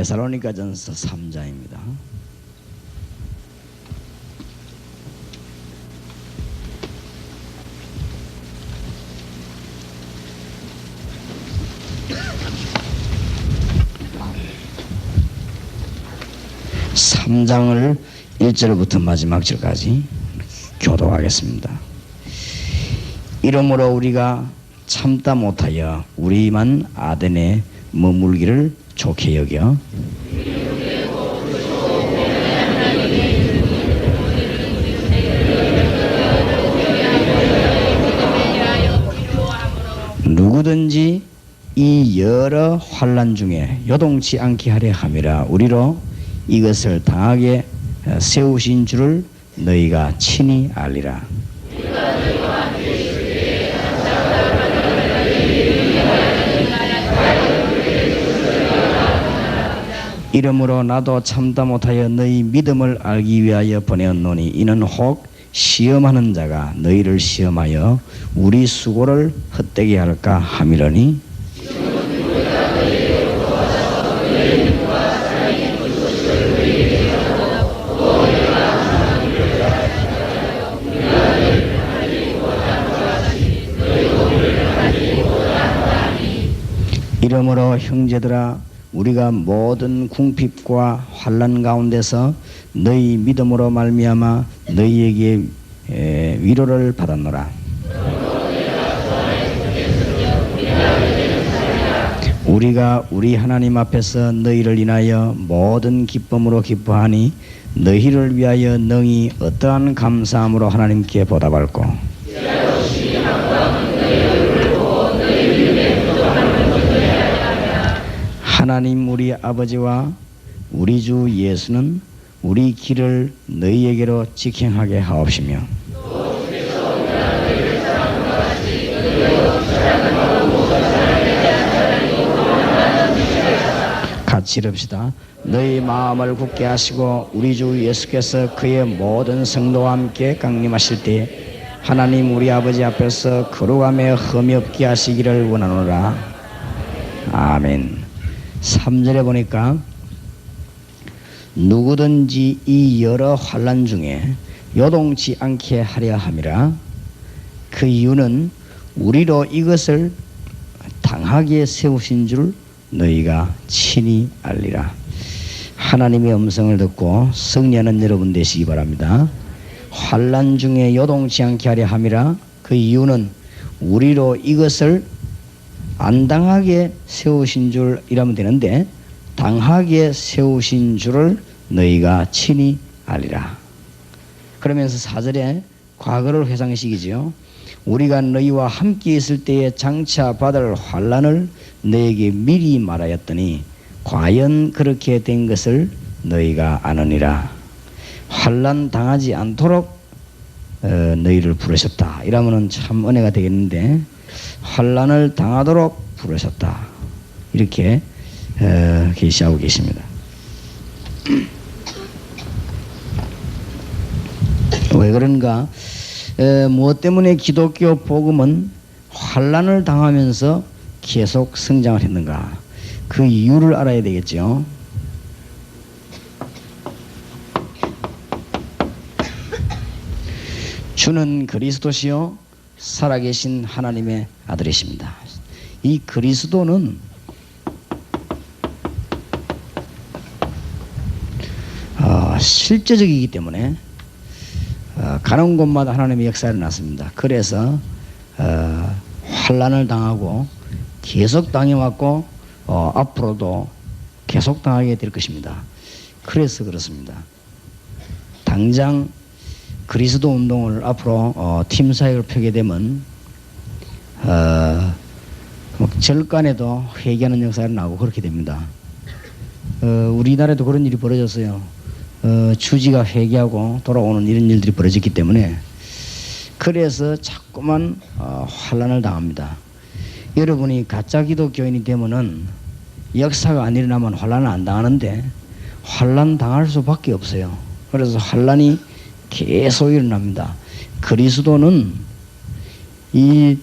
데살로니가전서 3장입니다. 삼장을 1절부터 마지막 절까지 교독하겠습니다. 이러므로 우리가 참다 못하여 우리만 아덴에 머물기를 좋게 여겨 누구든지 이 여러 환난 중에 요동치 않게 하려 함이라. 우리로 이것을 당하게 세우신 줄을 너희가 친히 알리라. 이러므로 나도 참다 못하여 너희 믿음을 알기 위하여 보내었노니 이는 혹 시험하는 자가 너희를 시험하여 우리 수고를 헛되게 할까 함이러니 이러므로 형제들아 우리가 모든 궁핍과 환난 가운데서 너희 믿음으로 말미암아 너희에게 위로를 받았노라. 우리가 우리 하나님 앞에서 너희를 인하여 모든 기쁨으로 기뻐하니 너희를 위하여 능히 어떠한 감사함으로 하나님께 보답할꼬. 하나님 우리 아버지와 우리 주 예수는 우리 길을 너희에게로 직행하게 하옵시며 같이 이릅시다. 너희 마음을 굳게 하시고 우리 주 예수께서 그의 모든 성도와 함께 강림하실 때 하나님 우리 아버지 앞에서 거룩함에 흠이 없게 하시기를 원하노라. 아멘. 3절에 보니까 누구든지 이 여러 환난 중에 요동치 않게 하려 함이라. 그 이유는 우리로 이것을 당하게 세우신 줄 너희가 친히 알리라. 하나님의 음성을 듣고 승리하는 여러분 되시기 바랍니다. 환난 중에 요동치 않게 하려 함이라. 그 이유는 우리로 이것을 안 당하게 세우신 줄 이라면 되는데 당하게 세우신 줄을 너희가 친히 알리라. 그러면서 4절에 과거를 회상시키지요. 우리가 너희와 함께 있을 때에 장차 받을 환난을 너에게 미리 말하였더니 과연 그렇게 된 것을 너희가 아느니라. 환난 당하지 않도록 너희를 부르셨다. 이러면은 참 은혜가 되겠는데 환난을 당하도록 부르셨다. 이렇게 계시하고 계십니다. 왜 그런가? 무엇 때문에 기독교 복음은 환난을 당하면서 계속 성장을 했는가? 그 이유를 알아야 되겠죠. 주는 그리스도시요 살아계신 하나님의 아들이십니다. 이 그리스도는 실제적이기 때문에 가는 곳마다 하나님의 역사를 났습니다. 그래서 환난을 당하고 계속 당해왔고 앞으로도 계속 당하게 될 것입니다. 그래서 그렇습니다. 당장 그리스도 운동을 앞으로 팀 사역을 펴게 되면 절간에도 회개하는 역사가 나고 그렇게 됩니다. 우리나라에도 그런 일이 벌어졌어요. 주지가 회개하고 돌아오는 이런 일들이 벌어졌기 때문에 그래서 자꾸만 환난을 당합니다. 여러분이 가짜 기독교인이 되면은 역사가 안 일어나면 환난을 안 당하는데 환난 당할 수밖에 없어요. 그래서 환난이 계속 일어납니다. 그리스도는 이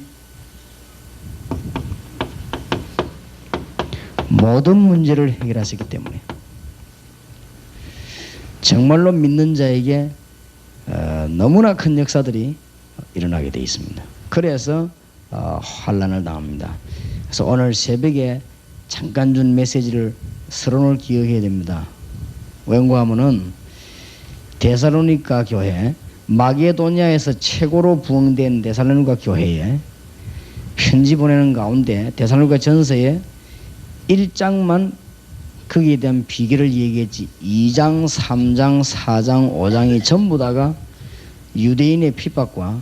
모든 문제를 해결하셨기 때문에 정말로 믿는 자에게 너무나 큰 역사들이 일어나게 되어 있습니다. 그래서 환난을 당합니다. 그래서 오늘 새벽에 잠깐 준 메시지를 서론을 기억해야 됩니다. 왠가 하면은 데살로니가 교회, 마게도니아에서 최고로 부흥된 데살로니가 교회에 편지 보내는 가운데 데살로니가 전서에 1장만 거기에 대한 비결을 얘기했지 2장, 3장, 4장, 5장이 전부 다가 유대인의 핍박과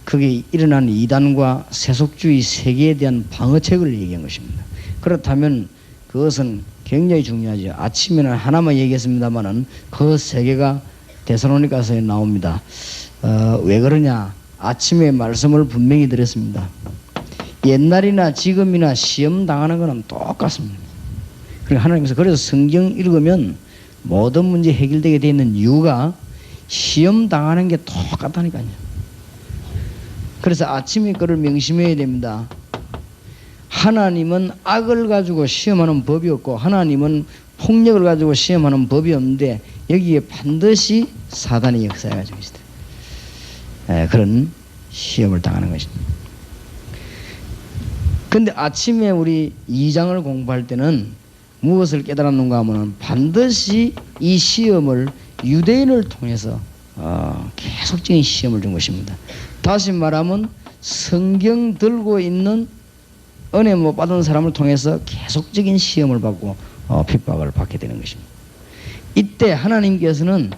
거기에 일어난 이단과 세속주의 세계에 대한 방어책을 얘기한 것입니다. 그렇다면 그것은 굉장히 중요하죠. 아침에는 하나만 얘기했습니다만은 그 세 개가 데살로니가서에 나옵니다. 왜 그러냐? 아침에 말씀을 분명히 드렸습니다. 옛날이나 지금이나 시험 당하는 것은 똑같습니다. 그리고 하나님께서 그래서 성경 읽으면 모든 문제 해결되게 되어 있는 이유가 시험 당하는 게 똑같다니까요. 그래서 아침에 그를 명심해야 됩니다. 하나님은 악을 가지고 시험하는 법이 없고 하나님은 폭력을 가지고 시험하는 법이 없는데 여기에 반드시 사단의 역사가 가지고 있어요. 그런 시험을 당하는 것입니다. 근데 아침에 우리 2장을 공부할 때는 무엇을 깨달았는가 하면 반드시 이 시험을 유대인을 통해서 계속적인 시험을 준 것입니다. 다시 말하면 성경 들고 있는 은혜 못 받은 사람을 통해서 계속적인 시험을 받고 핍박을 받게 되는 것입니다. 이때 하나님께서는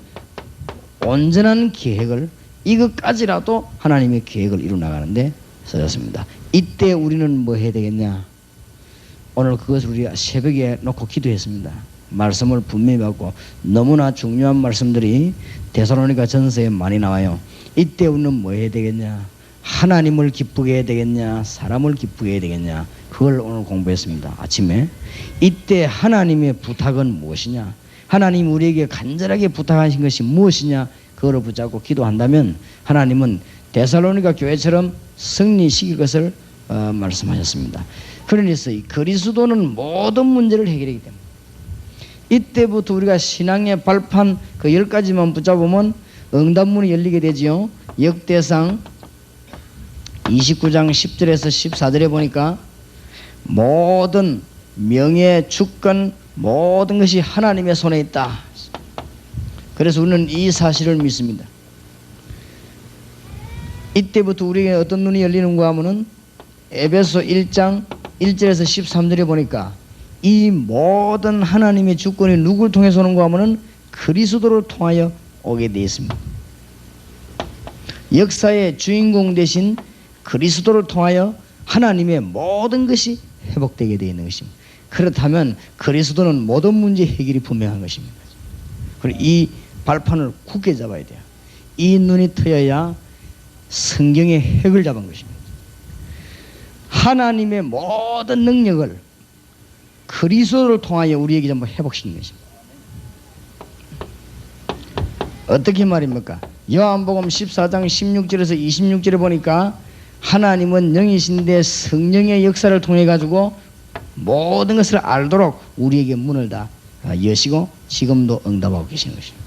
온전한 계획을 이것까지라도 하나님의 계획을 이루어나가는데 쓰였습니다. 이때 우리는 뭐 해야 되겠냐? 오늘 그것을 우리가 새벽에 놓고 기도했습니다. 말씀을 분명히 받고 너무나 중요한 말씀들이 데살로니가 전서에 많이 나와요. 이때 우리는 뭐 해야 되겠냐? 하나님을 기쁘게 해야 되겠냐? 사람을 기쁘게 해야 되겠냐? 그걸 오늘 공부했습니다. 아침에. 이때 하나님의 부탁은 무엇이냐? 하나님 우리에게 간절하게 부탁하신 것이 무엇이냐? 그거를 붙잡고 기도한다면 하나님은 데살로니가 교회처럼 승리시킬 것을 말씀하셨습니다. 그러니까 그리스도는 모든 문제를 해결하기 때문에 이때부터 우리가 신앙의 발판 그 10가지만 붙잡으면 응답문이 열리게 되지요. 역대상 29장 10절에서 14절에 보니까 모든 명예, 주권, 모든 것이 하나님의 손에 있다. 그래서 우리는 이 사실을 믿습니다. 이때부터 우리에게 어떤 눈이 열리는가 하면은 에베소 1장 1절에서 13절에 보니까 이 모든 하나님의 주권이 누구를 통해서 오는가 하면은 그리스도를 통하여 오게 되어 있습니다. 역사의 주인공 되신 그리스도를 통하여 하나님의 모든 것이 회복되게 되어 있는 것입니다. 그렇다면 그리스도는 모든 문제 해결이 분명한 것입니다. 그리고 이 발판을 굳게 잡아야 돼요. 이 눈이 트여야 성경의 핵을 잡은 것입니다. 하나님의 모든 능력을 그리스도를 통하여 우리에게 전부 회복시키는 것입니다. 어떻게 말입니까? 요한복음 14장 16절에서 26절에 보니까 하나님은 영이신데 성령의 역사를 통해 가지고 모든 것을 알도록 우리에게 문을 다 여시고 지금도 응답하고 계시는 것입니다.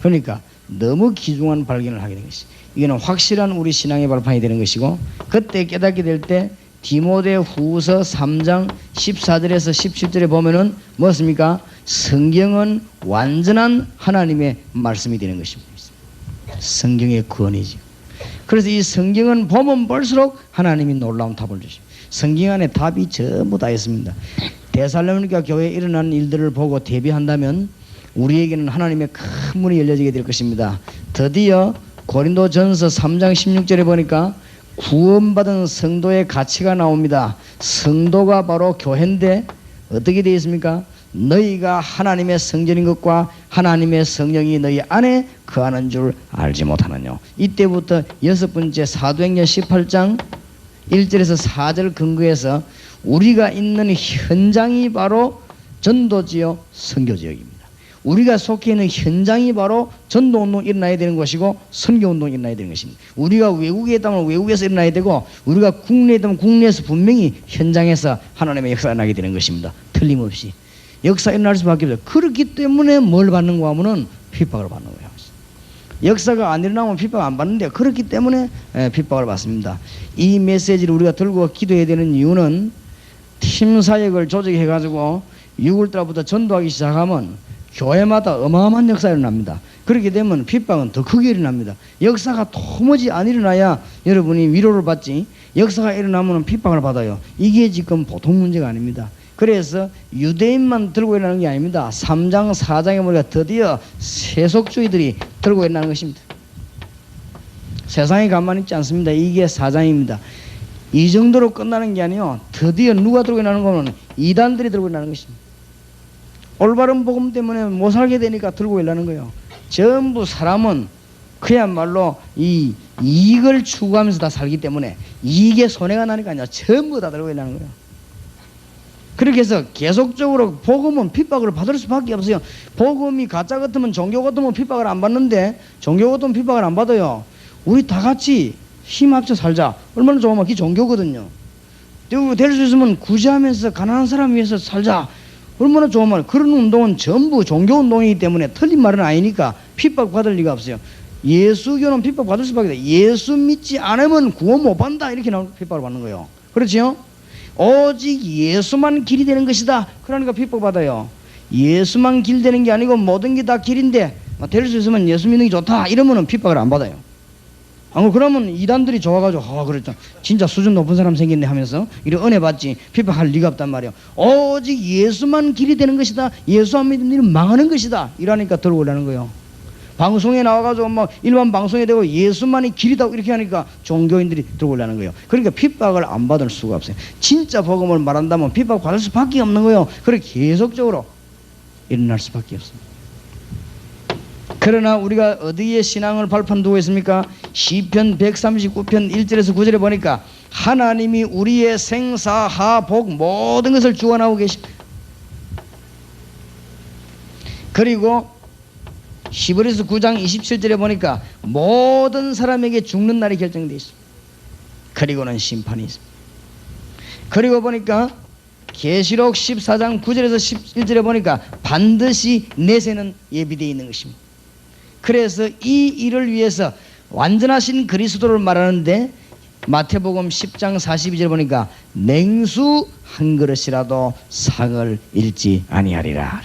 그러니까 너무 귀중한 발견을 하게 된 것입니다. 이거는 확실한 우리 신앙의 발판이 되는 것이고 그때 깨닫게 될 때 디모데 후서 3장 14절에서 17절에 보면은 무엇입니까? 성경은 완전한 하나님의 말씀이 되는 것입니다. 성경의 구원이죠. 그래서 이 성경은 보면 볼수록 하나님이 놀라운 답을 주십니다. 성경 안에 답이 전부 다 있습니다. 데살로니가 교회에 일어나는 일들을 보고 대비한다면 우리에게는 하나님의 큰 문이 열려지게 될 것입니다. 드디어 고린도전서 3장 16절에 보니까 구원받은 성도의 가치가 나옵니다. 성도가 바로 교회인데 어떻게 되어 있습니까? 너희가 하나님의 성전인 것과 하나님의 성령이 너희 안에 거하는 줄 알지 못하느냐. 이때부터 6번째 사도행전 18장 1절에서 4절 근거해서 우리가 있는 현장이 바로 전도지요 선교지역입니다. 우리가 속해 있는 현장이 바로 전도운동이 일어나야 되는 것이고 선교운동이 일어나야 되는 것입니다. 우리가 외국에 있다면 외국에서 일어나야 되고 우리가 국내에 있다면 국내에서 분명히 현장에서 하나님의 역사가 나게 되는 것입니다. 틀림없이 역사 일어날 수밖에 없어요. 그렇기 때문에 뭘 받는가 하면은 핍박을 받는 거예요. 역사가 안 일어나면 핍박 안 받는데 그렇기 때문에 핍박을 받습니다. 이 메시지를 우리가 들고 기도해야 되는 이유는 팀 사역을 조직해가지고 6월달부터 전도하기 시작하면 교회마다 어마어마한 역사가 일어납니다. 그렇게 되면 핍박은 더 크게 일어납니다. 역사가 도무지 안 일어나야 여러분이 위로를 받지, 역사가 일어나면 핍박을 받아요. 이게 지금 보통 문제가 아닙니다. 그래서 유대인만 들고 일어나는 게 아닙니다. 3장 4장에 우리가 드디어 세속주의들이 들고 일어나는 것입니다. 세상이 가만히 있지 않습니다. 이게 4장입니다. 이 정도로 끝나는 게 아니요, 드디어 누가 들고 일어나는 거는 이단들이 들고 일어나는 것입니다. 올바른 복음 때문에 못 살게 되니까 들고 일어나는 거예요. 전부 사람은 그야말로 이 이익을 추구하면서 다 살기 때문에 이익에 손해가 나니까 아니라 전부 다 들고 일어나는 거예요. 그렇게 해서 계속적으로 복음은 핍박을 받을 수밖에 없어요. 복음이 가짜 같으면, 종교 같으면 핍박을 안 받는데 종교 같으면 핍박을 안 받아요. 우리 다 같이 힘 합쳐 살자. 얼마나 좋으면 그게 종교거든요. 될 수 있으면 구제하면서 가난한 사람 위해서 살자. 얼마나 좋으면 그런 운동은 전부 종교 운동이기 때문에 틀린 말은 아니니까 핍박 받을 리가 없어요. 예수교는 핍박 받을 수밖에 없어요. 예수 믿지 않으면 구원 못 받는다. 이렇게 나오는 핍박을 받는 거예요. 그렇지요? 오직 예수만 길이 되는 것이다. 그러니까 핍박받아요. 예수만 길 되는 게 아니고 모든 게 다 길인데 될 수 있으면 예수 믿는 게 좋다. 이러면 핍박을 안 받아요. 그러면 이단들이 좋아가지고 그렇죠, 진짜 수준 높은 사람 생겼네 하면서 이런 은혜 받지 핍박할 리가 없단 말이에요. 오직 예수만 길이 되는 것이다. 예수 안 믿는 일은 망하는 것이다. 이러니까 들고 오라는 거예요. 방송에 나와가지고 일반 방송에 대고 예수만이 길이다 이렇게 하니까 종교인들이 들고 오려는 거예요. 그러니까 핍박을 안 받을 수가 없어요. 진짜 복음을 말한다면 핍박 받을 수밖에 없는 거예요. 그렇게 계속적으로 일어날 수밖에 없습니다. 그러나 우리가 어디에 신앙을 발판 두고 있습니까? 시편 139편 1절에서 9절에 보니까 하나님이 우리의 생사 하복 모든 것을 주관하고 계십니다. 그리고 히브리서 9장 27절에 보니까 모든 사람에게 죽는 날이 결정되어 있습니다. 그리고는 심판이 있습니다. 그리고 보니까 계시록 14장 9절에서 11절에 보니까 반드시 내세는 예비되어 있는 것입니다. 그래서 이 일을 위해서 완전하신 그리스도를 말하는데 마태복음 10장 42절에 보니까 냉수 한 그릇이라도 상을 잃지 아니하리라.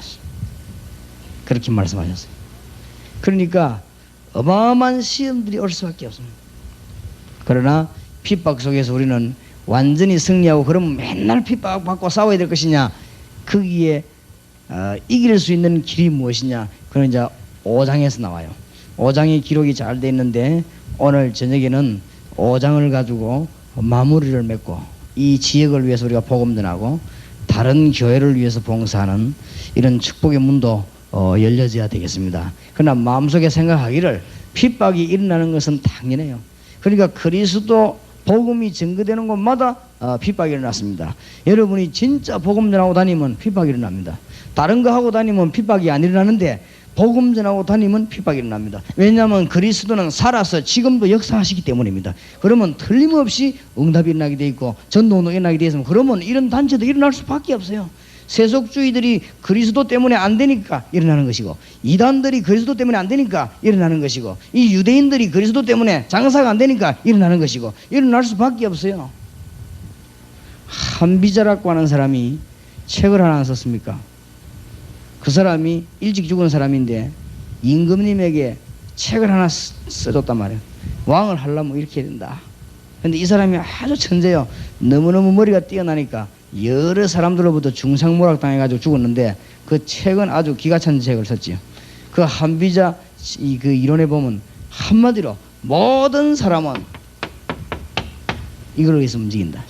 그렇게 말씀하셨어요. 그러니까 어마어마한 시험들이 올 수밖에 없습니다. 그러나 핍박 속에서 우리는 완전히 승리하고 그러면 맨날 핍박받고 싸워야 될 것이냐, 거기에 이길 수 있는 길이 무엇이냐, 그건 이제 5장에서 나와요. 5장의 기록이 잘 돼 있는데 오늘 저녁에는 5장을 가지고 마무리를 맺고 이 지역을 위해서 우리가 복음 전하고 다른 교회를 위해서 봉사하는 이런 축복의 문도 열려져야 되겠습니다. 그러나 마음속에 생각하기를 핍박이 일어나는 것은 당연해요. 그러니까 그리스도 복음이 증거되는 곳마다 핍박이 일어났습니다. 여러분이 진짜 복음 전하고 다니면 핍박이 일어납니다. 다른 거 하고 다니면 핍박이 안 일어나는데 복음 전하고 다니면 핍박이 일어납니다. 왜냐하면 그리스도는 살아서 지금도 역사하시기 때문입니다. 그러면 틀림없이 응답이 일어나게 돼 있고 전도운동이 일어나게 돼 있으면 그러면 이런 단체도 일어날 수밖에 없어요. 세속주의들이 그리스도 때문에 안 되니까 일어나는 것이고, 이단들이 그리스도 때문에 안 되니까 일어나는 것이고, 이 유대인들이 그리스도 때문에 장사가 안 되니까 일어나는 것이고, 일어날 수밖에 없어요. 한비자라고 하는 사람이 책을 하나 썼습니까? 그 사람이 일찍 죽은 사람인데 임금님에게 책을 하나 써줬단 말이에요. 왕을 하려면 이렇게 해야 된다. 근데 이 사람이 아주 천재요. 너무너무 머리가 뛰어나니까 여러 사람들로부터 중상모략 당해가지고 죽었는데 그 책은 아주 기가 찬 책을 썼지요. 그 한비자 그 이론에 보면 한마디로 모든 사람은 이걸 위해서 움직인다.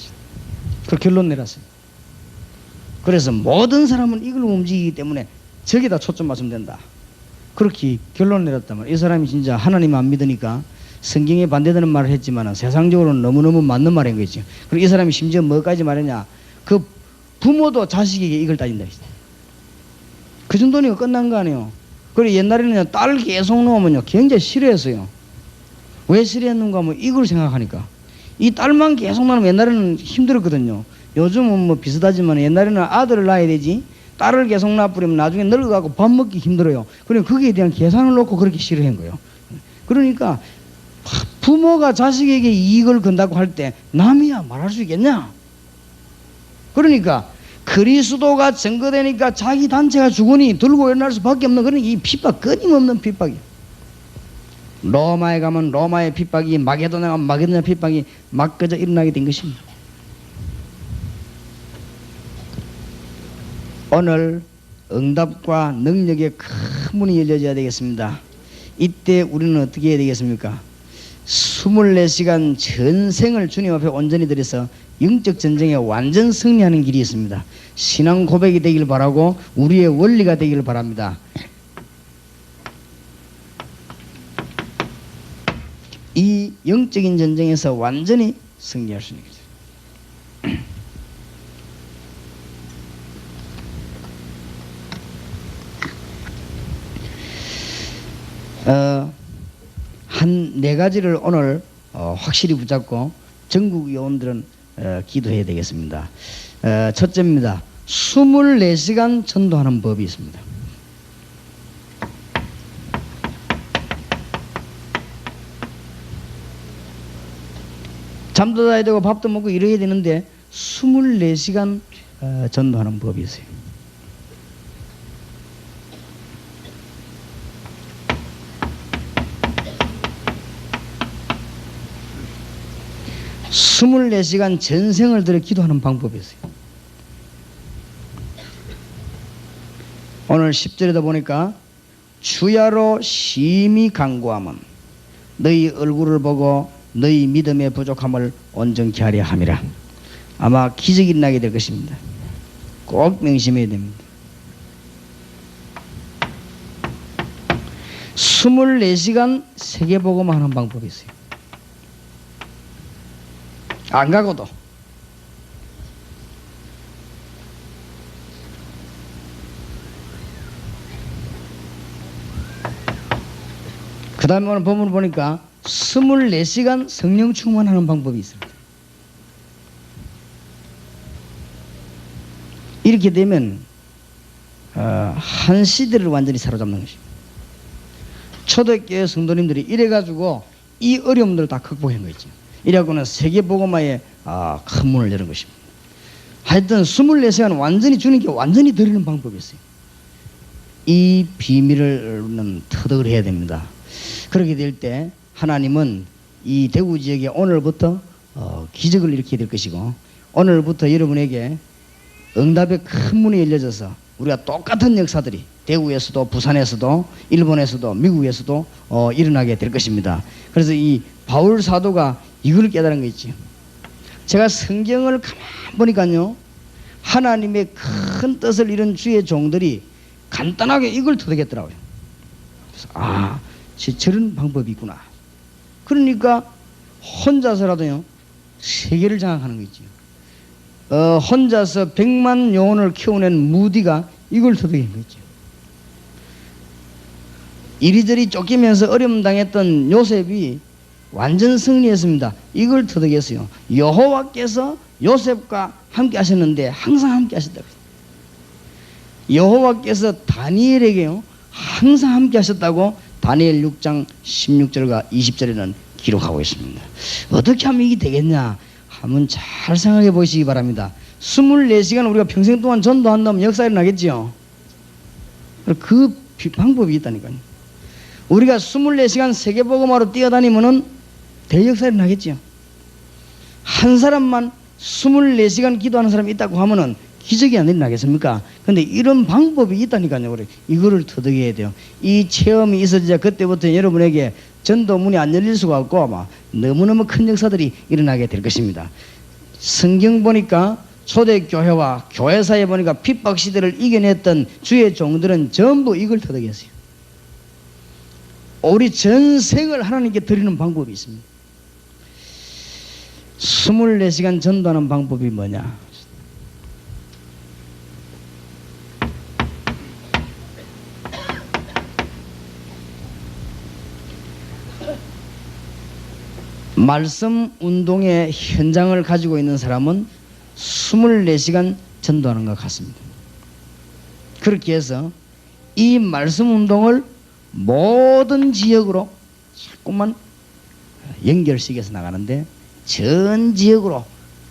그 결론 내렸어요. 그래서 모든 사람은 이걸 움직이기 때문에 저기다 초점 맞추면 된다. 그렇게 결론을 내렸단 말이에요. 이 사람이 진짜 하나님 안 믿으니까 성경에 반대되는 말을 했지만 세상적으로는 너무너무 맞는 말인 거죠. 그리고 이 사람이 심지어 뭐까지 말했냐, 그 부모도 자식에게 이걸 따진다. 그 정도니까 끝난 거 아니에요. 그리고 옛날에는 딸 계속 놓으면요 굉장히 싫어했어요. 왜 싫어했는가 하면 이걸 생각하니까. 이 딸만 계속 낳으면 옛날에는 힘들었거든요. 요즘은 뭐 비슷하지만 옛날에는 아들을 낳아야 되지 딸을 계속 낳아버리면 나중에 늙어가고 밥 먹기 힘들어요. 그러니까 거기에 대한 계산을 놓고 그렇게 싫어한 거예요. 그러니까 부모가 자식에게 이익을 건다고 할 때 남이야 말할 수 있겠냐? 그러니까 그리스도가 증거되니까 자기 단체가 죽으니 들고 일어날 수밖에 없는 그런 이 핍박, 끊임없는 핍박이에요. 로마에 가면 로마의 핍박이, 마게도냐에 가면 마게도냐 핍박이 막 그저 일어나게 된 것입니다. 오늘 응답과 능력의 큰 문이 열려져야 되겠습니다. 이때 우리는 어떻게 해야 되겠습니까? 24시간 전생을 주님 앞에 온전히 드려서 영적 전쟁에 완전 승리하는 길이 있습니다. 신앙 고백이 되길 바라고 우리의 원리가 되길 바랍니다. 이 영적인 전쟁에서 완전히 승리할 수 있는 거죠. 한 4가지를 오늘 확실히 붙잡고 전국 요원들은 기도해야 되겠습니다. 첫째입니다. 24시간 전도하는 법이 있습니다. 잠도 자야 되고 밥도 먹고 이래야 되는데 24시간 전도하는 법이 있어요. 24시간 전생을 들여 기도하는 방법이 있어요. 오늘 10절에도 보니까 주야로 심히 간구하면 너희 얼굴을 보고 너희 믿음의 부족함을 온전케 하려 함이라. 아마 기적이 일어나게 될 것입니다. 꼭 명심해야 됩니다. 24시간 세계복음만 하는 방법이 있어요. 안 가고도. 그 다음에 오늘 본문을 보니까 24시간 성령 충만하는 방법이 있습니다. 이렇게 되면 한 시대를 완전히 사로잡는 것입니다. 초대교회 성도님들이 이래가지고 이 어려움들을 다 극복한 거죠. 이래갖고는 세계복음화에 큰 문을 여는 것입니다. 하여튼 24시간 완전히 주님께 완전히 드리는 방법이 있어요. 이 비밀을 터득을 해야 됩니다. 그렇게 될 때 하나님은 이 대구 지역에 오늘부터 기적을 일으키게 될 것이고, 오늘부터 여러분에게 응답의 큰 문이 열려져서 우리가 똑같은 역사들이 대구에서도 부산에서도 일본에서도 미국에서도 일어나게 될 것입니다. 그래서 이 바울 사도가 이걸 깨달은 거 있죠. 제가 성경을 가만 보니까요, 하나님의 큰 뜻을 이룬 주의 종들이 간단하게 이걸 터득했더라고요. 그래서 저런 방법이 있구나. 그러니까 혼자서라도요 세계를 장악하는 거 있죠. 혼자서 100만 영혼을 키워낸 무디가 이걸 터득한 거 있죠. 이리저리 쫓기면서 어려움 당했던 요셉이 완전 승리했습니다. 이걸 터득했어요. 여호와께서 요셉과 함께 하셨는데 항상 함께 하셨다고. 여호와께서 다니엘에게요 항상 함께 하셨다고 다니엘 6장 16절과 20절에는 기록하고 있습니다. 어떻게 하면 이게 되겠냐 하면 잘 생각해 보시기 바랍니다. 24시간 우리가 평생 동안 전도한다면 역사 일어나겠지요. 그 방법이 있다니까요. 우리가 24시간 세계복음화로 뛰어다니면은 대역사 일어나겠지요. 한 사람만 24시간 기도하는 사람이 있다고 하면은 기적이 안 일어나겠습니까? 근데 이런 방법이 있다니까요. 우리 이거를 터득해야 돼요. 이 체험이 있어야 그때부터 여러분에게 전도 문이 안 열릴 수가 없고 아마 너무너무 큰 역사들이 일어나게 될 것입니다. 성경 보니까 초대교회와 교회사에 보니까 핍박 시대를 이겨냈던 주의 종들은 전부 이걸 터득했어요. 우리 전생을 하나님께 드리는 방법이 있습니다. 24시간 전도하는 방법이 뭐냐? 말씀 운동의 현장을 가지고 있는 사람은 24시간 전도하는 것 같습니다. 그렇게 해서 이 말씀 운동을 모든 지역으로 자꾸만 연결시켜서 나가는데 전 지역으로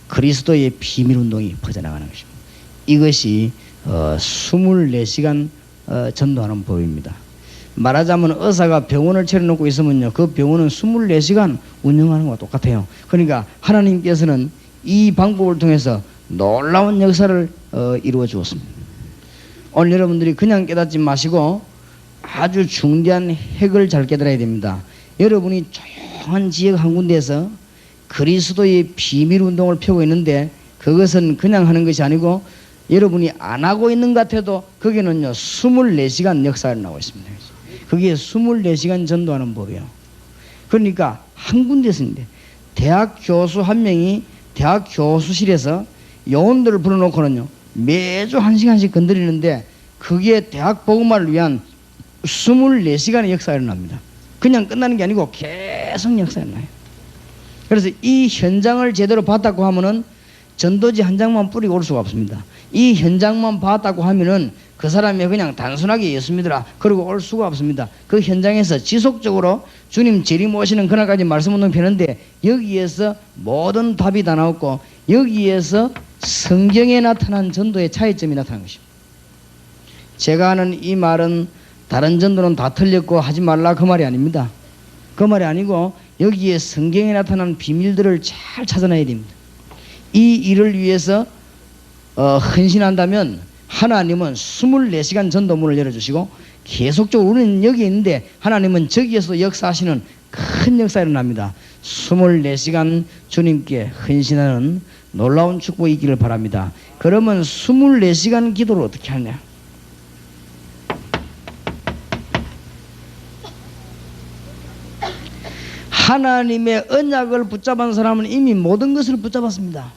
그리스도의 비밀 운동이 퍼져나가는 것입니다. 이것이 24시간 전도하는 법입니다. 말하자면 의사가 병원을 차려놓고 있으면요, 그 병원은 24시간 운영하는 것과 똑같아요. 그러니까 하나님께서는 이 방법을 통해서 놀라운 역사를 이루어 주었습니다. 오늘 여러분들이 그냥 깨닫지 마시고 아주 중대한 핵을 잘 깨달아야 됩니다. 여러분이 조용한 지역 한 군데에서 그리스도의 비밀 운동을 펴고 있는데 그것은 그냥 하는 것이 아니고 여러분이 안 하고 있는 것 같아도 거기는요 24시간 역사가 나오고 있습니다. 그게 24시간 전도하는 법이에요. 그러니까 한 군데서 있는데 대학 교수 한 명이 대학 교수실에서 요원들을 불러놓고는요 매주 1시간씩 건드리는데 그게 대학 복음화를 위한 24시간의 역사가 일어납니다. 그냥 끝나는 게 아니고 계속 역사가 일어나요. 그래서 이 현장을 제대로 봤다고 하면은 전도지 한 장만 뿌리고 올 수가 없습니다. 이 현장만 봤다고 하면은 그 사람이 그냥 단순하게 예수 믿으라 그러고 올 수가 없습니다. 그 현장에서 지속적으로 주님 재림 오시는 그날까지 말씀 운동 펴는데 여기에서 모든 답이 다 나왔고 여기에서 성경에 나타난 전도의 차이점이 나타난 것입니다. 제가 하는 이 말은 다른 전도는 다 틀렸고 하지 말라 그 말이 아닙니다. 그 말이 아니고 여기에 성경에 나타난 비밀들을 잘 찾아내야 됩니다. 이 일을 위해서 헌신한다면 하나님은 24시간 전도문을 열어주시고 계속적으로 우리는 여기 있는데 하나님은 저기에서 역사하시는 큰 역사가 일어납니다. 24시간 주님께 헌신하는 놀라운 축복이 있기를 바랍니다. 그러면 24시간 기도를 어떻게 하냐? 하나님의 언약을 붙잡은 사람은 이미 모든 것을 붙잡았습니다.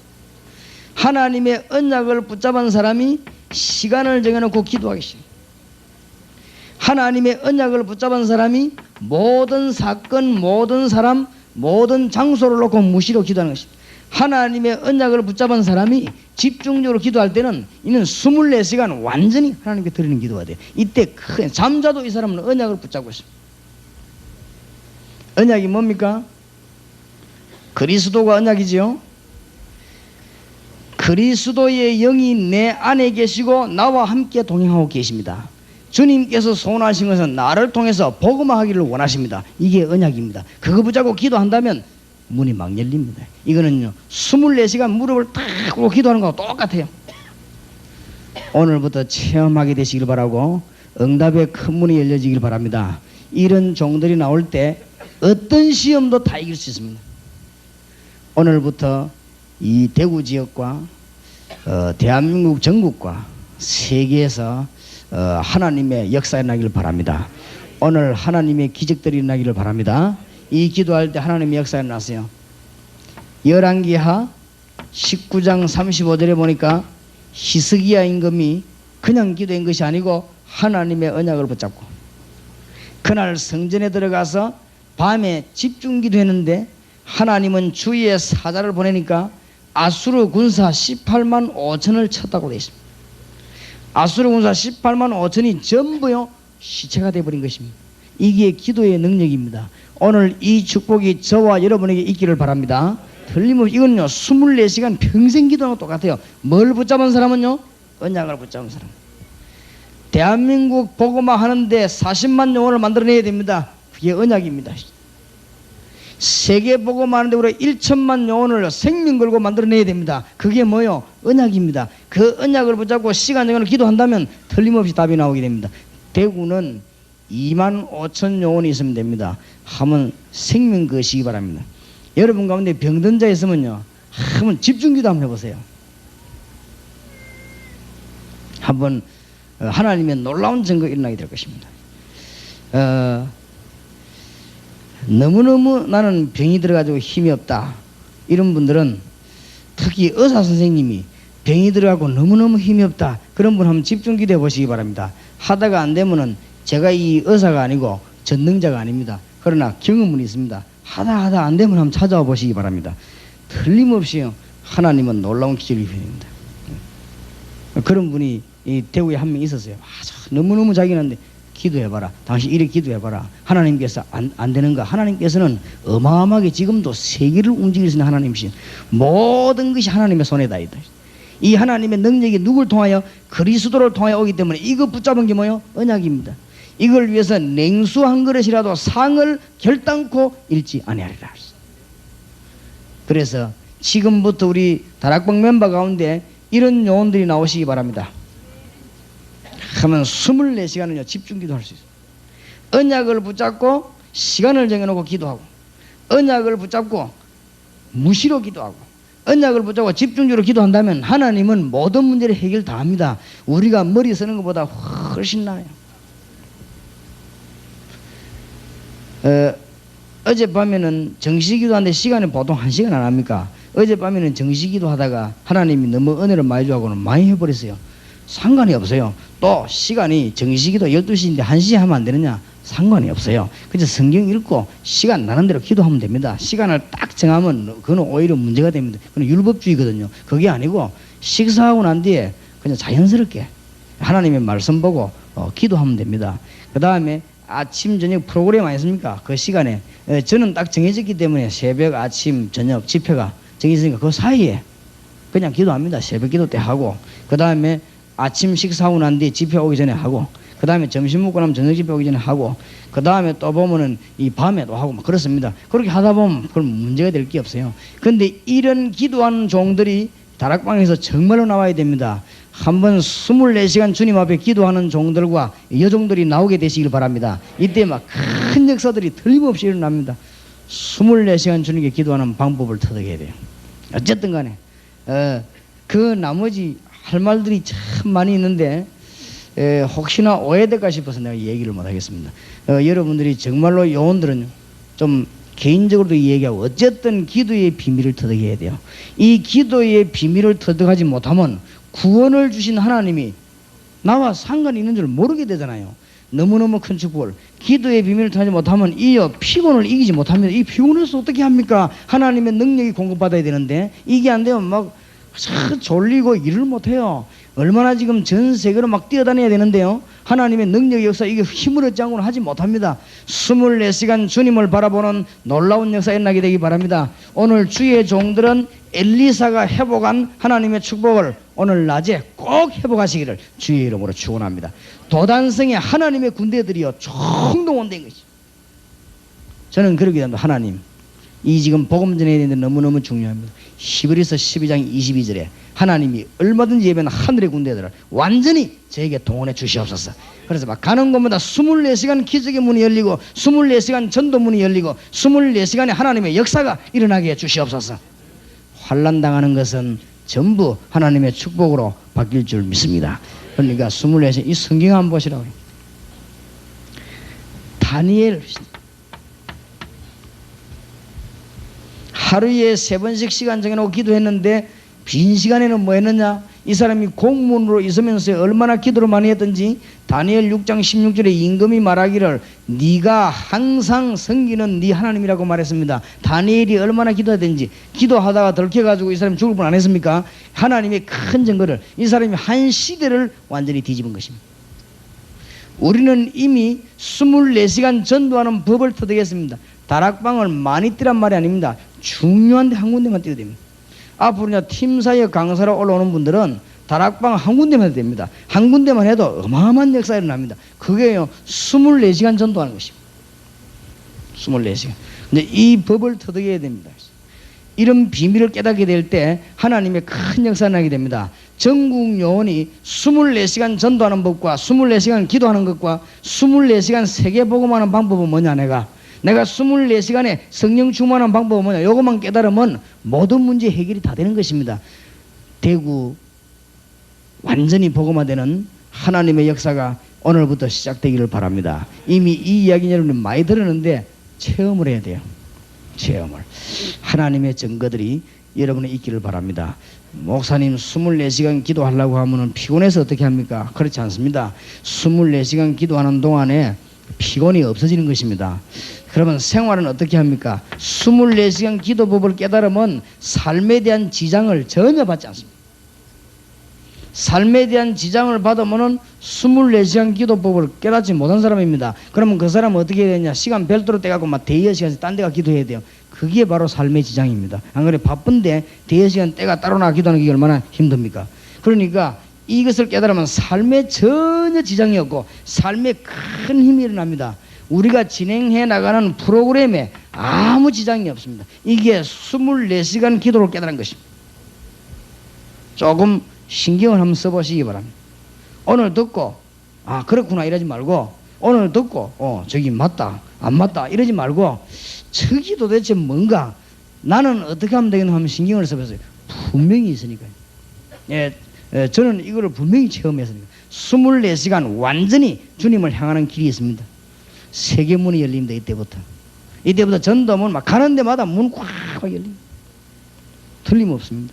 하나님의 언약을 붙잡은 사람이 시간을 정해놓고 기도하기 시작합니다. 하나님의 언약을 붙잡은 사람이 모든 사건, 모든 사람, 모든 장소를 놓고 무시로 기도하는 것입니다. 하나님의 언약을 붙잡은 사람이 집중적으로 기도할 때는 이는 24시간 완전히 하나님께 드리는 기도가 돼요. 이때 잠자도 이 사람은 언약을 붙잡고 있습니다. 언약이 뭡니까? 그리스도가 언약이지요. 그리스도의 영이 내 안에 계시고 나와 함께 동행하고 계십니다. 주님께서 소원하신 것은 나를 통해서 복음화하기를 원하십니다. 이게 언약입니다. 그거 붙잡고 기도한다면 문이 막 열립니다. 이거는요 24시간 무릎을 딱 꿇고 기도하는 거하고 똑같아요. 오늘부터 체험하게 되시길 바라고 응답의 큰 문이 열려지길 바랍니다. 이런 종들이 나올 때 어떤 시험도 다 이길 수 있습니다. 오늘부터 이 대구 지역과 대한민국 전국과 세계에서 하나님의 역사가 일어나기를 바랍니다. 오늘 하나님의 기적들이 일어나기를 바랍니다. 이 기도할 때 하나님의 역사가 일어났어요. 열왕기하 19장 35절에 보니까 히스기야 임금이 그냥 기도한 것이 아니고 하나님의 언약을 붙잡고 그날 성전에 들어가서 밤에 집중 기도했는데 하나님은 주위에 사자를 보내니까 아수르 군사 18만 5천을 쳤다고 되어 있습니다. 아수르 군사 18만 5천이 전부요 시체가 되어버린 것입니다. 이게 기도의 능력입니다. 오늘 이 축복이 저와 여러분에게 있기를 바랍니다. 틀림없이 이건요 24시간 평생 기도하는 것 똑같아요. 뭘 붙잡은 사람은요? 언약을 붙잡은 사람. 대한민국 복음화 하는데 40만 영혼을 만들어내야 됩니다. 그게 언약입니다. 세계 복음화 하는데 우리가 1천만 영혼을 생명 걸고 만들어내야 됩니다. 그게 뭐요? 언약입니다. 그 언약을 붙잡고 시간 정해서 기도한다면 틀림없이 답이 나오게 됩니다. 대구는 2만 5천 영혼이 있으면 됩니다. 한번 생명 거시기 바랍니다. 여러분 가운데 병든 자 있으면요 한번 집중기도 한번 해보세요. 한번 하나님의 놀라운 증거 일어나게 될 것입니다. 너무너무 나는 병이 들어가지고 힘이 없다 이런 분들은 특히 의사 선생님이 병이 들어가고 너무너무 힘이 없다 그런 분 한번 집중기도 해보시기 바랍니다. 하다가 안 되면은 제가 이 의사가 아니고 전능자가 아닙니다. 그러나 경험은 있습니다. 하다 안 되면 한번 찾아와 보시기 바랍니다. 틀림없이 하나님은 놀라운 기적을 이루십니다. 그런 분이 이 대구에 한 명 있었어요. 너무너무 자기는데 기도해봐라. 당신 이렇게 기도해봐라. 하나님께서 안 되는가? 하나님께서는 어마어마하게 지금도 세계를 움직일 수 있는 하나님이신 모든 것이 하나님의 손에다 있다. 이 하나님의 능력이 누굴 통하여? 그리스도를 통하여 오기 때문에 이거 붙잡은 게 뭐예요? 언약입니다. 이걸 위해서 냉수 한 그릇이라도 상을 결단코 잃지 아니하리라. 그래서 지금부터 우리 다락방 멤버 가운데 이런 요원들이 나오시기 바랍니다. 하면 24시간은요 집중 기도할 수 있어요. 언약을 붙잡고 시간을 정해놓고 기도하고, 언약을 붙잡고 무시로 기도하고, 언약을 붙잡고 집중적으로 기도한다면 하나님은 모든 문제를 해결 다 합니다. 우리가 머리 쓰는 것보다 훨씬 나아요. 어젯밤에는 정시기도하는데 시간이 보통 1시간 안 합니까? 어젯밤에는 정시기도 하다가 하나님이 너무 은혜를 많이 주하고는 많이 해버렸어요. 상관이 없어요. 또 시간이 정시기도 12시인데 1시에 하면 안 되느냐? 상관이 없어요. 그래서 성경 읽고 시간 나는 대로 기도하면 됩니다. 시간을 딱 정하면 그건 오히려 문제가 됩니다. 그건 율법주의거든요. 그게 아니고 식사하고 난 뒤에 그냥 자연스럽게 하나님의 말씀 보고 기도하면 됩니다. 그 다음에 아침 저녁 프로그램 아니십니까? 그 시간에 저는 딱 정해졌기 때문에 새벽 아침 저녁 집회가 정해졌으니까 그 사이에 그냥 기도합니다. 새벽 기도 때 하고, 그 다음에 아침 식사하고 난 뒤에 집회 오기 전에 하고, 그 다음에 점심 먹고 나면 저녁 집회 오기 전에 하고, 그 다음에 또 보면은 이 밤에도 하고 막 그렇습니다. 그렇게 하다 보면 그럼 문제가 될 게 없어요. 근데 이런 기도하는 종들이 다락방에서 정말로 나와야 됩니다. 한번 24시간 주님 앞에 기도하는 종들과 여종들이 나오게 되시길 바랍니다. 이때 막 큰 역사들이 틀림없이 일어납니다. 24시간 주님께 기도하는 방법을 터득해야 돼요. 어쨌든 간에 그 나머지 할 말들이 참 많이 있는데 혹시나 오해될까 싶어서 내가 얘기를 못 하겠습니다. 여러분들이 정말로 요원들은 좀 개인적으로도 얘기하고 어쨌든 기도의 비밀을 터득해야 돼요. 이 기도의 비밀을 터득하지 못하면 구원을 주신 하나님이 나와 상관이 있는 줄 모르게 되잖아요. 너무너무 큰 축복을. 기도의 비밀을 터득하지 못하면 이어 피곤을 이기지 못합니다. 이 피곤해서 어떻게 합니까? 하나님의 능력이 공급받아야 되는데 이게 안 되면 막 졸리고 일을 못해요. 얼마나 지금 전 세계로 막 뛰어다녀야 되는데요. 하나님의 능력의 역사, 이게 힘을 얻지 않고는 하지 못합니다. 24시간 주님을 바라보는 놀라운 역사 일어나게 되기 바랍니다. 오늘 주의 종들은 엘리사가 회복한 하나님의 축복을 오늘 낮에 꼭 회복하시기를 주의 이름으로 축원합니다. 도단성의 하나님의 군대들이요 총동원된 것이. 저는 그러게 됩니다. 하나님, 이 지금 복음 전해야 되는데 너무너무 중요합니다. 히브리서 12장 22절에 하나님이 얼마든지 예배하는 하늘의 군대들을 완전히 저에게 동원해 주시옵소서. 그래서 막 가는 곳마다 24시간 기적의 문이 열리고 24시간 전도 문이 열리고 24시간의 하나님의 역사가 일어나게 해 주시옵소서. 환난 당하는 것은 전부 하나님의 축복으로 바뀔 줄 믿습니다. 그러니까 24시간 이 성경 한번 보시라고. 다니엘 하루에 3번씩 시간 정해놓고 기도했는데 빈 시간에는 뭐 했느냐? 이 사람이 공문으로 있으면서 얼마나 기도를 많이 했던지 다니엘 6장 16절에 임금이 말하기를 네가 항상 섬기는 네 하나님이라고 말했습니다. 다니엘이 얼마나 기도했든지 기도하다가 덜켜가지고 이 사람이 죽을 뻔 안 했습니까? 하나님의 큰 증거를, 이 사람이 한 시대를 완전히 뒤집은 것입니다. 우리는 이미 24시간 전도하는 법을 터득했습니다. 다락방을 많이 뛰란 말이 아닙니다. 중요한 데 한 군데만 뛰어야 됩니다. 앞으로 이제 팀사역 강사로 올라오는 분들은 다락방 한 군데만 해도 됩니다. 한 군데만 해도 어마어마한 역사가 일어납니다. 그게요 24시간 전도하는 것입니다. 24시간. 근데 이 법을 터득해야 됩니다. 이런 비밀을 깨닫게 될 때 하나님의 큰 역사가 나게 됩니다. 전국 요원이 24시간 전도하는 법과 24시간 기도하는 것과 24시간 세계복음하는 방법은 뭐냐? 내가 24시간에 성령 충만한 방법은 뭐냐? 요것만 깨달으면 모든 문제 해결이 다 되는 것입니다. 대구 완전히 복음화되는 하나님의 역사가 오늘부터 시작되기를 바랍니다. 이미 이 이야기 여러분이 많이 들었는데 체험을 해야 돼요. 체험을. 하나님의 증거들이 여러분에 있기를 바랍니다. 목사님 24시간 기도하려고 하면 피곤해서 어떻게 합니까? 그렇지 않습니다. 24시간 기도하는 동안에 피곤이 없어지는 것입니다. 그러면 생활은 어떻게 합니까? 24시간 기도법을 깨달으면 삶에 대한 지장을 전혀 받지 않습니다. 삶에 대한 지장을 받으면은 24시간 기도법을 깨닫지 못한 사람입니다. 그러면 그 사람은 어떻게 해야 되냐? 시간 별도로 떼갖고 막 대여 시간에서 딴 데가 기도해야 돼요. 그게 바로 삶의 지장입니다. 안 그래? 바쁜데 대여 시간 때가 따로 나 기도하는 게 얼마나 힘듭니까? 그러니까 이것을 깨달으면 삶에 전혀 지장이 없고 삶에 큰 힘이 일어납니다. 우리가 진행해 나가는 프로그램에 아무 지장이 없습니다. 이게 24시간 기도를 깨달은 것입니다. 조금 신경을 한번 써보시기 바랍니다. 오늘 듣고 아 그렇구나 이러지 말고 오늘 듣고 저기 맞다 안 맞다 이러지 말고 저기 도대체 뭔가 나는 어떻게 하면 되겠나 하면 신경을 써보세요. 분명히 있으니까요. 저는 이거를 분명히 체험했으니까 24시간 완전히 주님을 향하는 길이 있습니다. 세계문이 열립니다. 이때부터 전도문 막 가는 데마다 문 꽉 열립니다. 틀림없습니다.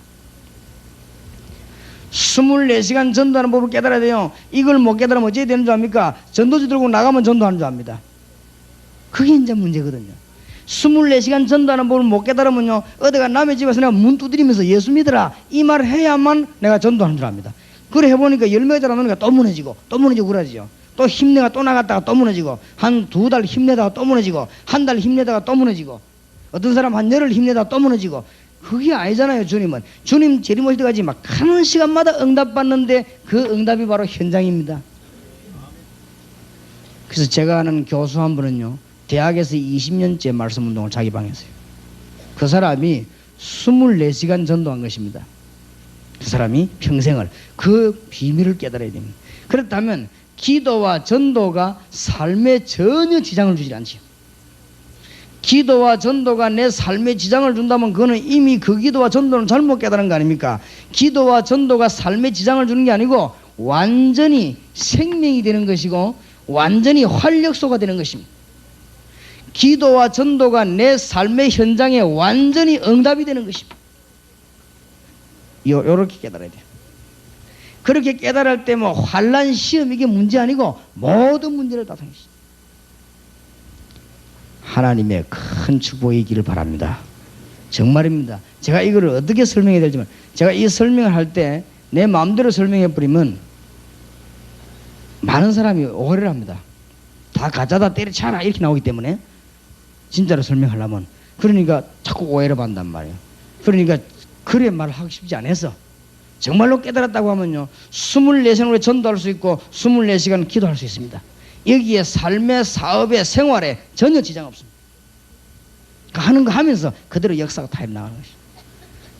24시간 전도하는 법을 깨달아야 돼요. 이걸 못 깨달으면 어찌 되는 줄 압니까? 전도지 들고 나가면 전도하는 줄 압니다. 그게 이제 문제거든요. 24시간 전도하는 법을 못 깨달으면요, 어디가 남의 집에서 내가 문 두드리면서 예수 믿으라 이 말을 해야만 내가 전도하는 줄 압니다. 그래 해보니까 10명이 잘하니까 또 무너지고 그러지요. 또 힘내가 또 나갔다가 또 무너지고 한 2달 힘내다가 또 무너지고 한 달 힘내다가 또 무너지고 어떤 사람 한 열흘 힘내다가 또 무너지고 그게 아니잖아요. 주님은 주님 재림오실 때까지 막 하는 시간마다 응답받는데 그 응답이 바로 현장입니다. 그래서 제가 아는 교수 한 분은요, 대학에서 20년째 말씀운동을 자기 방에서 해요. 그 사람이 24시간 전도한 것입니다. 그 사람이 평생을 그 비밀을 깨달아야 됩니다. 그렇다면 기도와 전도가 삶에 전혀 지장을 주지 않지요. 기도와 전도가 내 삶에 지장을 준다면 그거는 이미 그 기도와 전도는 잘못 깨달은 거 아닙니까? 기도와 전도가 삶에 지장을 주는 게 아니고 완전히 생명이 되는 것이고 완전히 활력소가 되는 것입니다. 기도와 전도가 내 삶의 현장에 완전히 응답이 되는 것입니다. 요렇게 깨달아야 돼요. 그렇게 깨달을 때 뭐 환난 시험 이게 문제 아니고 모든 문제를 다 통했습니다. 하나님의 큰 축복이 있기를 바랍니다. 정말입니다. 제가 이거를 어떻게 설명해야 될지 제가 이 설명을 할 때 내 마음대로 설명해 버리면 많은 사람이 오해를 합니다. 다 가짜다 때려쳐라 이렇게 나오기 때문에 진짜로 설명하려면 그러니까 자꾸 오해를 받는단 말이에요. 그러니까 그래 말을 하고 싶지 않아서 정말로 깨달았다고 하면요 24시간으로 전도할 수 있고 24시간 기도할 수 있습니다. 여기에 삶의 사업의 생활에 전혀 지장 없습니다. 하는 거 하면서 그대로 역사가 다 일어나가는 것입니다.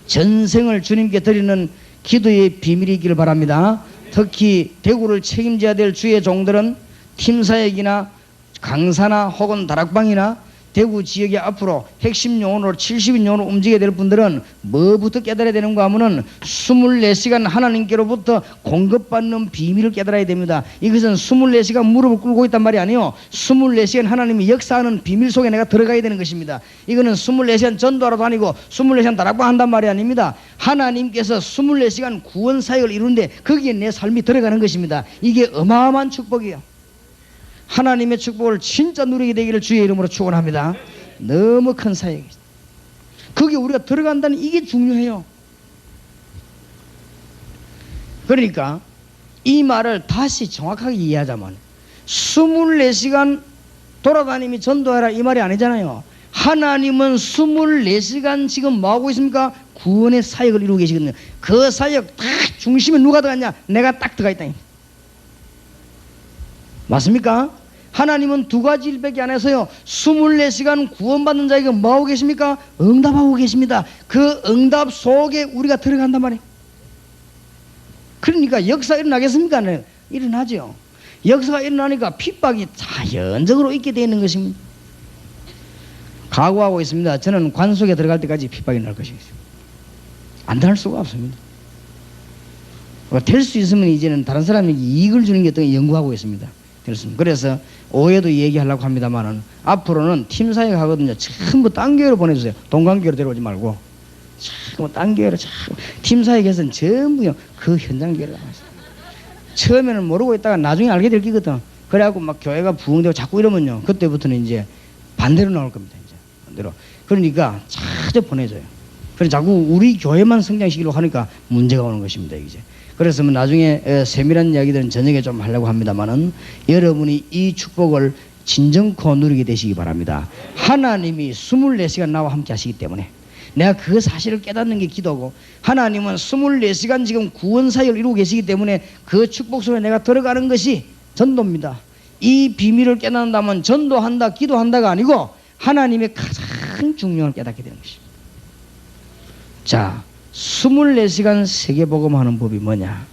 전생을 주님께 드리는 기도의 비밀이 있기를 바랍니다. 특히 대구를 책임져야 될 주의 종들은 팀사역이나 강사나 혹은 다락방이나 대구 지역에 앞으로 핵심 용어로 70인 용어로 움직여야 될 분들은 뭐부터 깨달아야 되는가 하면은 24시간 하나님께로부터 공급받는 비밀을 깨달아야 됩니다. 이것은 24시간 무릎을 꿇고 있단 말이 아니에요. 24시간 하나님이 역사하는 비밀 속에 내가 들어가야 되는 것입니다. 이거는 24시간 전도하러 다니고 24시간 다락방 한단 말이 아닙니다. 하나님께서 24시간 구원 사역을 이루는데 거기에 내 삶이 들어가는 것입니다. 이게 어마어마한 축복이에요. 하나님의 축복을 진짜 누리게 되기를 주의 이름으로 축원합니다. 너무 큰 사역이죠. 거기에 우리가 들어간다는 이게 중요해요. 그러니까 이 말을 다시 정확하게 이해하자면 24시간 돌아다니며 전도하라 이 말이 아니잖아요. 하나님은 24시간 지금 뭐하고 있습니까? 구원의 사역을 이루고 계시거든요. 그 사역 다 중심에 누가 들어갔냐? 내가 딱 들어가 있다. 맞습니까? 하나님은 두 가지 일밖에 안 해서요 24시간 구원받는 자에게 뭐하고 계십니까? 응답하고 계십니다. 그 응답 속에 우리가 들어간단 말이에요. 그러니까 역사 일어나겠습니까? 네, 일어나죠. 역사가 일어나니까 핍박이 자연적으로 있게 되어 있는 것입니다. 각오하고 있습니다. 저는 관 속에 들어갈 때까지 핍박이 날 것이겠어요. 안 될 수가 없습니다. 될 수 있으면 이제는 다른 사람에게 이익을 주는 게 어떤 연구하고 있습니다. 그래서 오해도 얘기하려고 합니다만은 앞으로는 팀 사역 하거든요. 전부 딴 교회로 보내주세요. 동관교회로 데려오지 말고 전부 딴 교회로 팀 사역에서는 전부요 그 현장 교회로 나가세요. 처음에는 모르고 있다가 나중에 알게 될 기거든. 그래갖고 막 교회가 부흥되고 자꾸 이러면요 그때부터는 이제 반대로 나올 겁니다. 이제 반대로. 그러니까 자주 보내줘요. 그래서 자꾸 우리 교회만 성장시키려고 하니까 문제가 오는 것입니다. 이제. 그래서 나중에 세밀한 이야기들은 저녁에 좀 하려고 합니다만은 여러분이 이 축복을 진정코 누리게 되시기 바랍니다. 하나님이 24시간 나와 함께 하시기 때문에 내가 그 사실을 깨닫는 게 기도고, 하나님은 24시간 지금 구원 사역을 이루고 계시기 때문에 그 축복 속에 내가 들어가는 것이 전도입니다. 이 비밀을 깨닫는다면 전도한다, 기도한다가 아니고 하나님의 가장 중요한 걸 깨닫게 되는 것입니다. 자, 24시간 세계복음하는 법이 뭐냐?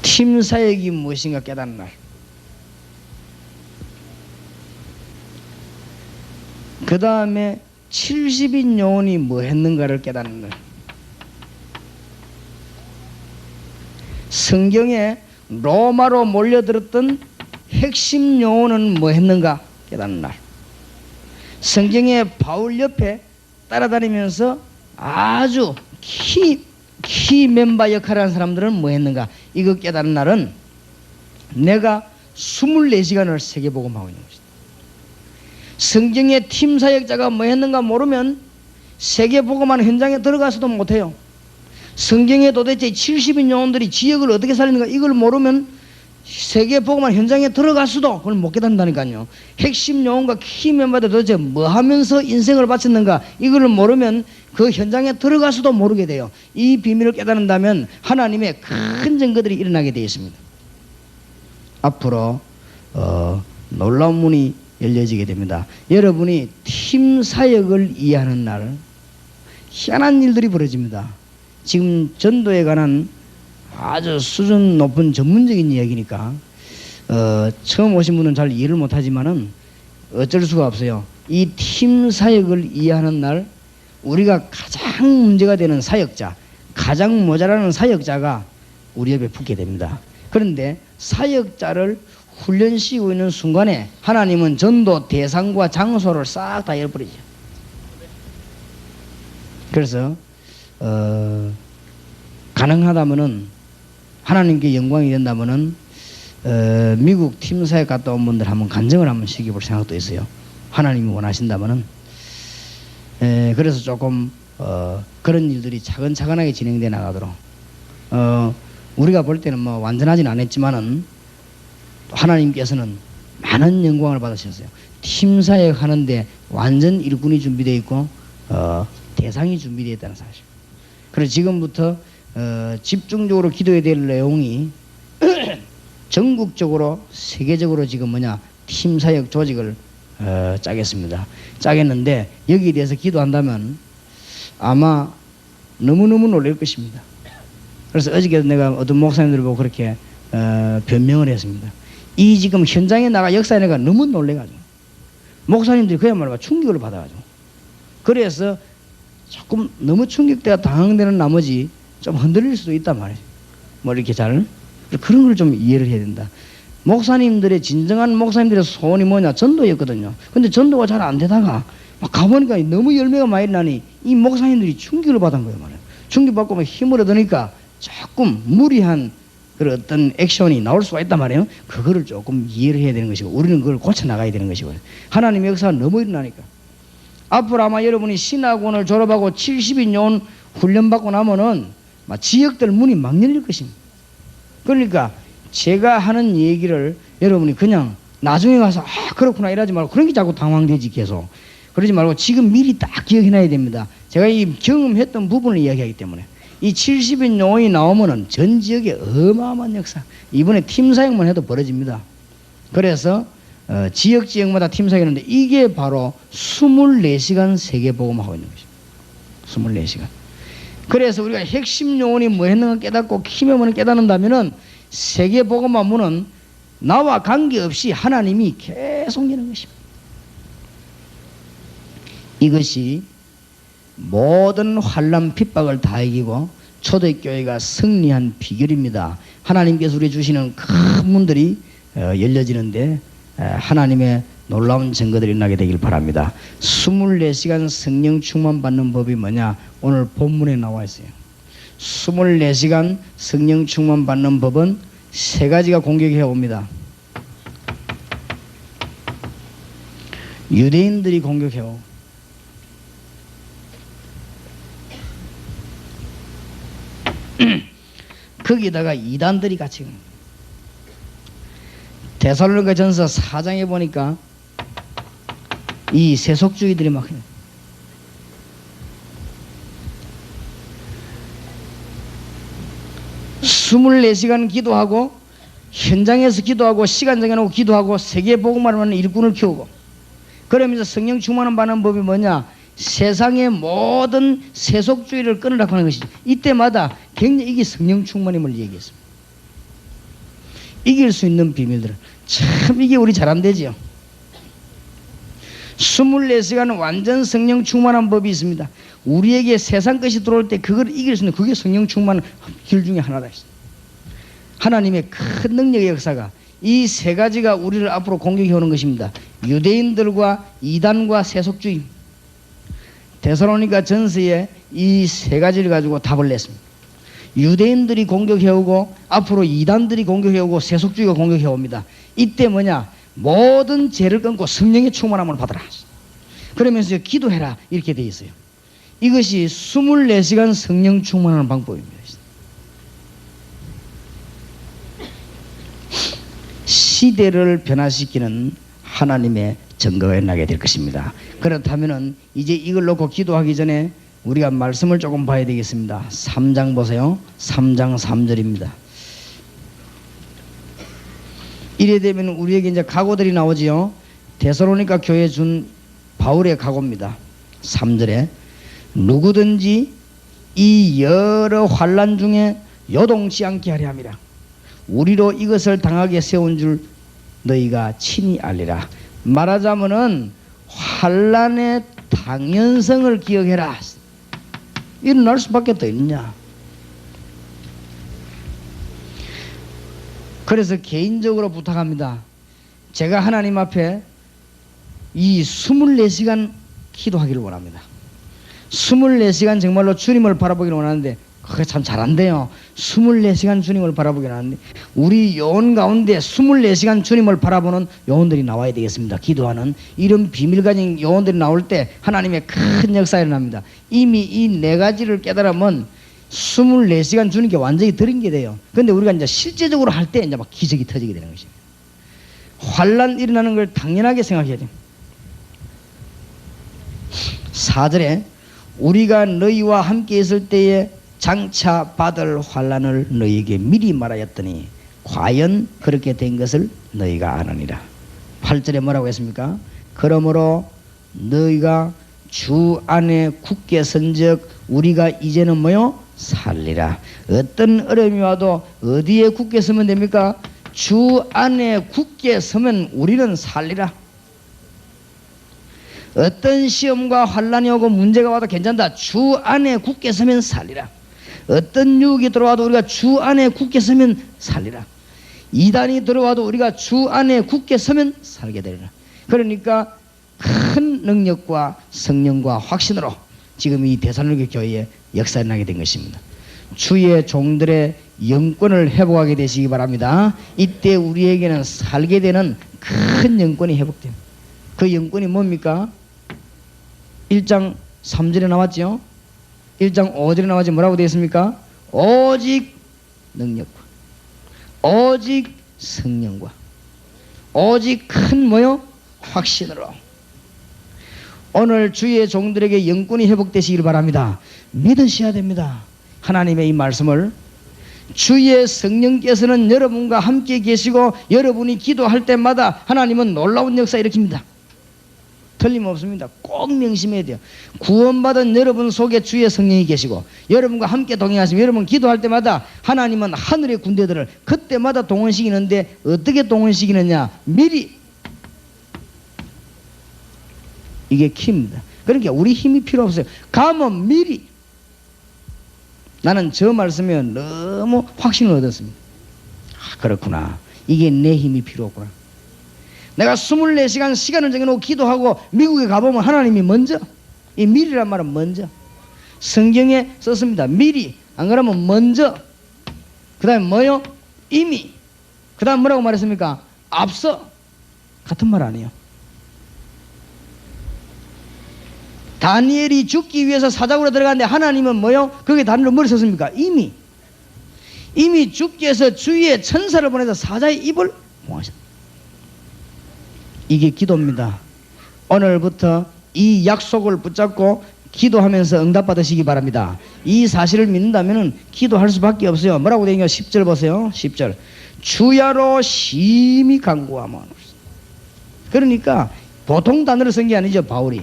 팀 사역이 무엇인가 깨닫는 날, 그 다음에 70인 영혼이 뭐 했는가를 깨닫는 날, 성경에 로마로 몰려들었던 핵심 영혼은 뭐 했는가 깨닫는 날, 성경에 바울 옆에 따라다니면서 아주 키 멤버 역할을 하는 사람들은 뭐 했는가, 이거 깨닫는 날은 내가 24시간을 세계복음하고 있는 것이다. 성경의 팀 사역자가 뭐 했는가 모르면 세계복음하는 현장에 들어가서도 못해요. 성경에 도대체 70인 영혼들이 지역을 어떻게 살리는가 이걸 모르면 세계복음하는 현장에 들어가서도 그걸 못 깨닫는다니까요. 핵심 영혼과 키 멤버들 도대체 뭐 하면서 인생을 바쳤는가 이걸 모르면 그 현장에 들어가서도 모르게 돼요. 이 비밀을 깨닫는다면 하나님의 큰 증거들이 일어나게 되어 있습니다. 앞으로 놀라운 문이 열려지게 됩니다. 여러분이 팀 사역을 이해하는 날 희한한 일들이 벌어집니다. 지금 전도에 관한 아주 수준 높은 전문적인 이야기니까 처음 오신 분은 잘 이해를 못하지만은 어쩔 수가 없어요. 이 팀 사역을 이해하는 날 우리가 가장 문제가 되는 사역자, 가장 모자라는 사역자가 우리 옆에 붙게 됩니다. 그런데 사역자를 훈련시키고 있는 순간에 하나님은 전도 대상과 장소를 싹 다 열어버리죠. 그래서 가능하다면은 하나님께 영광이 된다면은 미국 팀 사역 갔다 온 분들 한번 간증을 한번 시켜볼 생각도 있어요. 하나님이 원하신다면은. 그래서 조금 그런 일들이 차근차근하게 진행돼 나가도록 우리가 볼 때는 뭐 완전하진 않았지만은 하나님께서는 많은 영광을 받으셨어요. 팀 사역 하는데 완전 일꾼이 준비되어 있고 대상이 준비되어 있다는 사실. 그래서 지금부터 집중적으로 기도해야 될 내용이 전국적으로 세계적으로 지금 팀 사역 조직을 짜겠습니다. 짜겠는데 여기에 대해서 기도한다면 아마 너무너무 놀랄 것입니다. 그래서 어저께도 내가 어떤 목사님들 보고 그렇게 변명을 했습니다. 이 지금 현장에 나가 역사에 내가 너무 놀래가지고 목사님들이 그야말로 충격을 받아가지고 그래서 조금 너무 충격되어 당황되는 나머지 좀 흔들릴 수도 있단 말이에요. 뭐 이렇게 잘 그런 걸 좀 이해를 해야 된다. 목사님들의 진정한 목사님들의 소원이 뭐냐 전도였거든요. 근데 전도가 잘 안 되다가 막 가보니까 너무 열매가 많이 나니 이 목사님들이 충격을 받은 거예요. 말이에요. 충격받고 막 힘을 얻으니까 조금 무리한 그런 어떤 액션이 나올 수가 있단 말이에요. 그거를 조금 이해를 해야 되는 것이고 우리는 그걸 고쳐나가야 되는 것이고 하나님의 역사가 너무 일어나니까 앞으로 아마 여러분이 신학원을 졸업하고 70인 영혼 훈련받고 나면은 막 지역들 문이 막 열릴 것입니다. 그러니까 제가 하는 얘기를 여러분이 그냥 나중에 가서 그렇구나 이러지 말고 그런 게 자꾸 당황되지 계속 그러지 말고 지금 미리 딱 기억해놔야 됩니다. 제가 이 경험했던 부분을 이야기하기 때문에 이 70인 영혼이 나오면은 전 지역에 어마어마한 역사 이번에 팀 사역만 해도 벌어집니다. 그래서 지역마다 팀 사역하는데 이게 바로 24시간 세계복음하고 있는 것입니다. 24시간. 그래서 우리가 핵심 영혼이 뭐 했는가 깨닫고 키매문을 깨닫는다면은 세계복음하면은 나와 관계없이 하나님이 계속 여는 것입니다. 이것이 모든 환난 핍박을 다 이기고 초대교회가 승리한 비결입니다. 하나님께서 우리 주시는 큰 문들이 열려지는데 하나님의 놀라운 증거들이 나게 되길 바랍니다. 24시간 성령 충만 받는 법이 뭐냐? 오늘 본문에 나와 있어요. 24시간 성령 충만 받는 법은 세 가지가 공격해 옵니다. 유대인들이 공격해요. 거기다가 이단들이 같이 데살로니가 전서 4장에 보니까 이 세속주의들이 막 24시간 기도하고 현장에서 기도하고 시간 정해놓고 기도하고 세계 복음을 하는 일꾼을 키우고 그러면서 성령 충만을 받는 법이 뭐냐? 세상의 모든 세속주의를 끊으라고 하는 것이죠. 이때마다 굉장히 이게 성령 충만임을 얘기했습니다. 이길 수 있는 비밀들은 참 이게 우리 잘 안 되지요. 24시간 완전 성령 충만한 법이 있습니다. 우리에게 세상 것이 들어올 때 그걸 이길 수 있는 그게 성령 충만한 길 중에 하나다. 하나님의 큰 능력의 역사가 이 세 가지가 우리를 앞으로 공격해 오는 것입니다. 유대인들과 이단과 세속주의. 데살로니가 전서에 이 세 가지를 가지고 답을 냈습니다. 유대인들이 공격해 오고 앞으로 이단들이 공격해 오고 세속주의가 공격해 옵니다. 이때 뭐냐? 모든 죄를 끊고 성령의 충만함을 받아라. 그러면서 기도해라 이렇게 되어 있어요. 이것이 24시간 성령 충만하는 방법입니다. 시대를 변화시키는 하나님의 증거가 일어나게 될 것입니다. 그렇다면 이제 이걸 놓고 기도하기 전에 우리가 말씀을 조금 봐야 되겠습니다. 3장 보세요. 3장 3절입니다. 이래 되면 우리에게 이제 각오들이 나오지요. 데살로니가 교회에 준 바울의 각오입니다. 3절에 누구든지 이 여러 환난 중에 요동치 않게 하려 함이라. 우리로 이것을 당하게 세운 줄 너희가 친히 알리라. 말하자면은 환난의 당연성을 기억해라. 일어날 수밖에 더 있냐. 그래서 개인적으로 부탁합니다. 제가 하나님 앞에 이 24시간 기도하기를 원합니다. 24시간 정말로 주님을 바라보기를 원하는데 그게 참 잘 안 돼요. 24시간 주님을 바라보기를 하는데 우리 영혼 가운데 24시간 주님을 바라보는 영혼들이 나와야 되겠습니다. 기도하는 이런 비밀 가진 영혼들이 나올 때 하나님의 큰 역사가 일어납니다. 이미 이 네 가지를 깨달으면 24시간 주님께 완전히 드린 게 돼요. 그런데 우리가 이제 실제적으로 할 때 이제 막 기적이 터지게 되는 것입니다. 환난 일어나는 걸 당연하게 생각해야 돼요. 4절에 우리가 너희와 함께 있을 때에 장차 받을 환난을 너희에게 미리 말하였더니 과연 그렇게 된 것을 너희가 아느니라. 8절에 뭐라고 했습니까? 그러므로 너희가 주 안에 굳게 선적 우리가 이제는 뭐요? 살리라. 어떤 어려움이 와도 어디에 굳게 서면 됩니까? 주 안에 굳게 서면 우리는 살리라. 어떤 시험과 환난이 오고 문제가 와도 괜찮다. 주 안에 굳게 서면 살리라. 어떤 유혹이 들어와도 우리가 주 안에 굳게 서면 살리라. 이단이 들어와도 우리가 주 안에 굳게 서면 살게 되리라. 그러니까 큰 능력과 성령과 확신으로 지금 이 데살로니가 교회에 역사가 나게 된 것입니다. 주의 종들의 영권을 회복하게 되시기 바랍니다. 이때 우리에게는 살게 되는 큰 영권이 회복됩니다. 그 영권이 뭡니까? 1장 3절에 나왔죠. 1장 5절에 나왔지. 뭐라고 되어 있습니까? 오직 능력과 오직 성령과 오직 큰 뭐요? 확신으로 오늘 주의 종들에게 영권이 회복되시길 바랍니다. 믿으셔야 됩니다. 하나님의 이 말씀을 주의 성령께서는 여러분과 함께 계시고 여러분이 기도할 때마다 하나님은 놀라운 역사 일으킵니다. 틀림없습니다. 꼭 명심해야 돼요. 구원받은 여러분 속에 주의 성령이 계시고 여러분과 함께 동행하시면 여러분 기도할 때마다 하나님은 하늘의 군대들을 그때마다 동원시키는데 어떻게 동원시키느냐? 미리. 이게 키입니다. 그러니까 우리 힘이 필요 없어요. 가면 미리. 나는 저 말씀에 너무 확신을 얻었습니다. 아, 그렇구나. 이게 내 힘이 필요 없구나. 내가 24시간 시간을 정해놓고 기도하고 미국에 가보면 하나님이 먼저, 이 미리란 말은 먼저 성경에 썼습니다. 미리. 안 그러면 먼저. 그 다음에 뭐요? 이미. 그 다음 뭐라고 말했습니까? 앞서. 같은 말 아니에요. 다니엘이 죽기 위해서 사자굴에 들어갔는데 하나님은 뭐요? 거기에 다니엘을 머리 썼습니까? 이미 죽기 위해서 주위에 천사를 보내서 사자의 입을 봉하셨다. 이게 기도입니다. 오늘부터 이 약속을 붙잡고 기도하면서 응답받으시기 바랍니다. 이 사실을 믿는다면 기도할 수밖에 없어요. 뭐라고 되어 있냐? 10절 보세요. 10절. 주야로 심히 간구하면. 그러니까 보통 단어를 쓴 게 아니죠. 바울이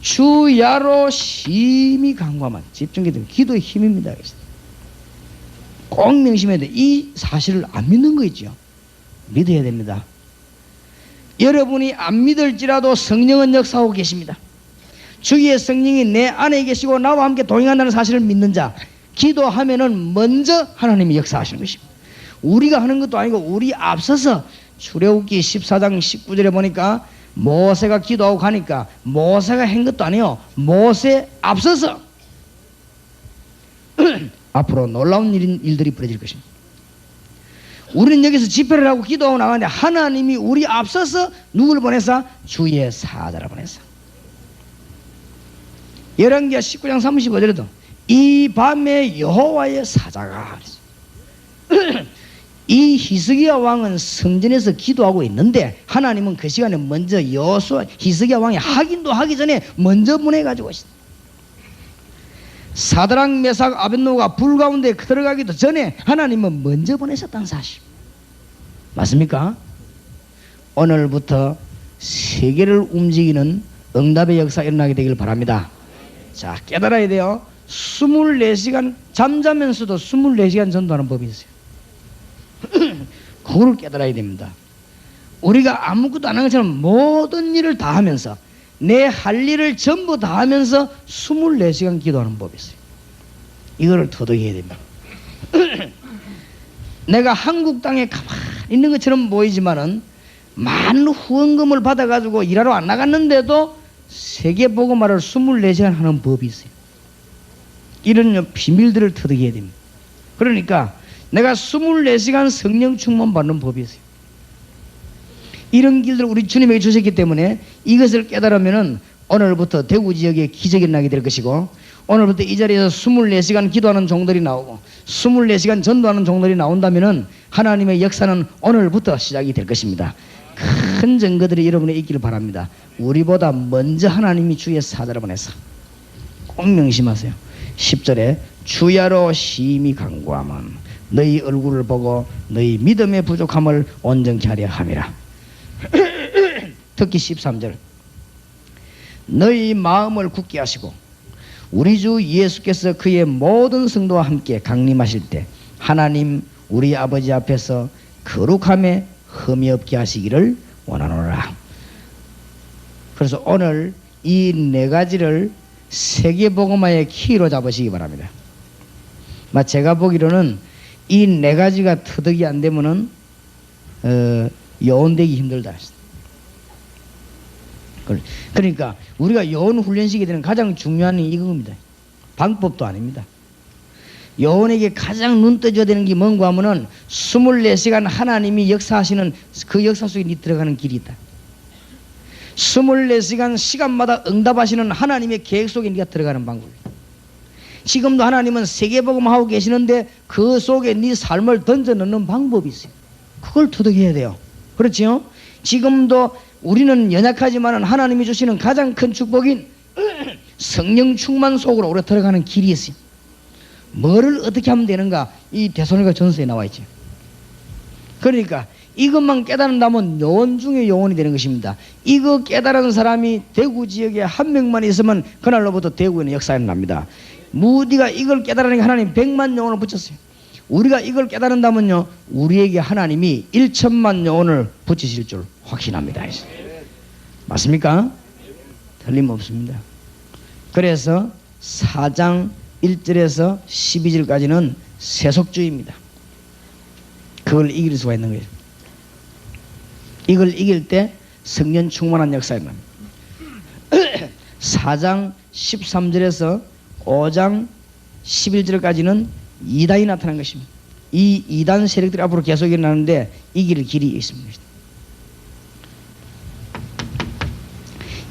주야로 심히 간구하면. 집중기도 기도의 힘입니다. 꼭 명심해야 돼. 이 사실을 안 믿는 거 있죠. 믿어야 됩니다. 여러분이 안 믿을지라도 성령은 역사하고 계십니다. 주의 성령이 내 안에 계시고 나와 함께 동행한다는 사실을 믿는 자, 기도하면은 먼저 하나님이 역사하시는 것입니다. 우리가 하는 것도 아니고 우리 앞서서 출애굽기 14장 19절에 보니까 모세가 기도하고 가니까 모세가 한 것도 아니에요. 모세 앞서서 앞으로 놀라운 일들이 벌어질 것입니다. 우리는 여기서 집회를 하고 기도하고 나가는데 하나님이 우리 앞서서 누구를 보내서? 주의 사자를 보내서. 열왕기하 19장 35절에도 이 밤에 여호와의 사자가 이 히스기야 왕은 성전에서 기도하고 있는데 하나님은 그 시간에 먼저 히스기야 왕이 확인도 하기 전에 먼저 보내가지고 있습니다. 사드락 메삭 아벳노가 불 가운데 들어가기도 전에 하나님은 먼저 보내셨다는 사실 맞습니까? 오늘부터 세계를 움직이는 응답의 역사가 일어나게 되길 바랍니다. 자, 깨달아야 돼요. 24시간 잠자면서도 24시간 전도하는 법이 있어요. 그걸 깨달아야 됩니다. 우리가 아무것도 안 하는 것처럼 모든 일을 다 하면서 내 할 일을 전부 다 하면서 24시간 기도하는 법이 있어요. 이거를 터득해야 됩니다. 내가 한국 땅에 가만히 있는 것처럼 보이지만은 많은 후원금을 받아가지고 일하러 안 나갔는데도 세계복음화를 24시간 하는 법이 있어요. 이런 비밀들을 터득해야 됩니다. 그러니까 내가 24시간 성령 충만 받는 법이 있어요. 이런 길들을 우리 주님에게 주셨기 때문에 이것을 깨달으면은 오늘부터 대구 지역에 기적이 나게 될 것이고, 오늘부터 이 자리에서 24시간 기도하는 종들이 나오고 24시간 전도하는 종들이 나온다면은 하나님의 역사는 오늘부터 시작이 될 것입니다. 큰 증거들이 여러분에 있기를 바랍니다. 우리보다 먼저 하나님이 주의 사자를 보내서 꼭 명심하세요. 10절에 주야로 심히 간구하면 너희 얼굴을 보고 너희 믿음의 부족함을 온전케 하려 함이라. 특히 13절 너희 마음을 굳게 하시고 우리 주 예수께서 그의 모든 성도와 함께 강림하실 때 하나님 우리 아버지 앞에서 거룩함에 흠이 없게 하시기를 원하노라. 그래서 오늘 이 네 가지를 세계복음화의 키로 잡으시기 바랍니다. 제가 보기로는 이 네 가지가 터득이 안 되면은 요원되기 힘들다. 그러니까 우리가 요원 훈련시키게 되는 가장 중요한 이겁니다. 방법도 아닙니다. 요원에게 가장 눈 떠줘야 되는 게 뭔가 하면은 24시간 하나님이 역사하시는 그 역사 속에 니 들어가는 길이 있다. 24시간 시간마다 응답하시는 하나님의 계획 속에 네가 들어가는 방법이다. 지금도 하나님은 세계복음하고 계시는데 그 속에 네 삶을 던져 넣는 방법이 있어요. 그걸 터득해야 돼요. 그렇지요? 지금도 우리는 연약하지만 하나님이 주시는 가장 큰 축복인 성령 충만 속으로 우리가 들어가는 길이 있어요. 뭐를 어떻게 하면 되는가? 이 데살로니가 전서에 나와 있죠. 그러니까 이것만 깨달은다면 요원 중에 요원이 되는 것입니다. 이거 깨달은 사람이 대구 지역에 한 명만 있으면 그날로부터 대구에는 역사가 납니다. 무디가 이걸 깨달으니까 하나님 100만 영혼을 붙였어요. 우리가 이걸 깨달은다면요 우리에게 하나님이 1천만 영혼을 붙이실 줄 확신합니다. 맞습니까? 틀림없습니다. 그래서 4장 1절에서 12절까지는 세속주의입니다. 그걸 이길 수가 있는 거예요. 이걸 이길 때 성령 충만한 역사가 납니다. 4장 13절에서 5장 11절까지는 이단이 나타난 것입니다. 이 이단 세력들이 앞으로 계속 일어나는데 이길 길이 있습니다.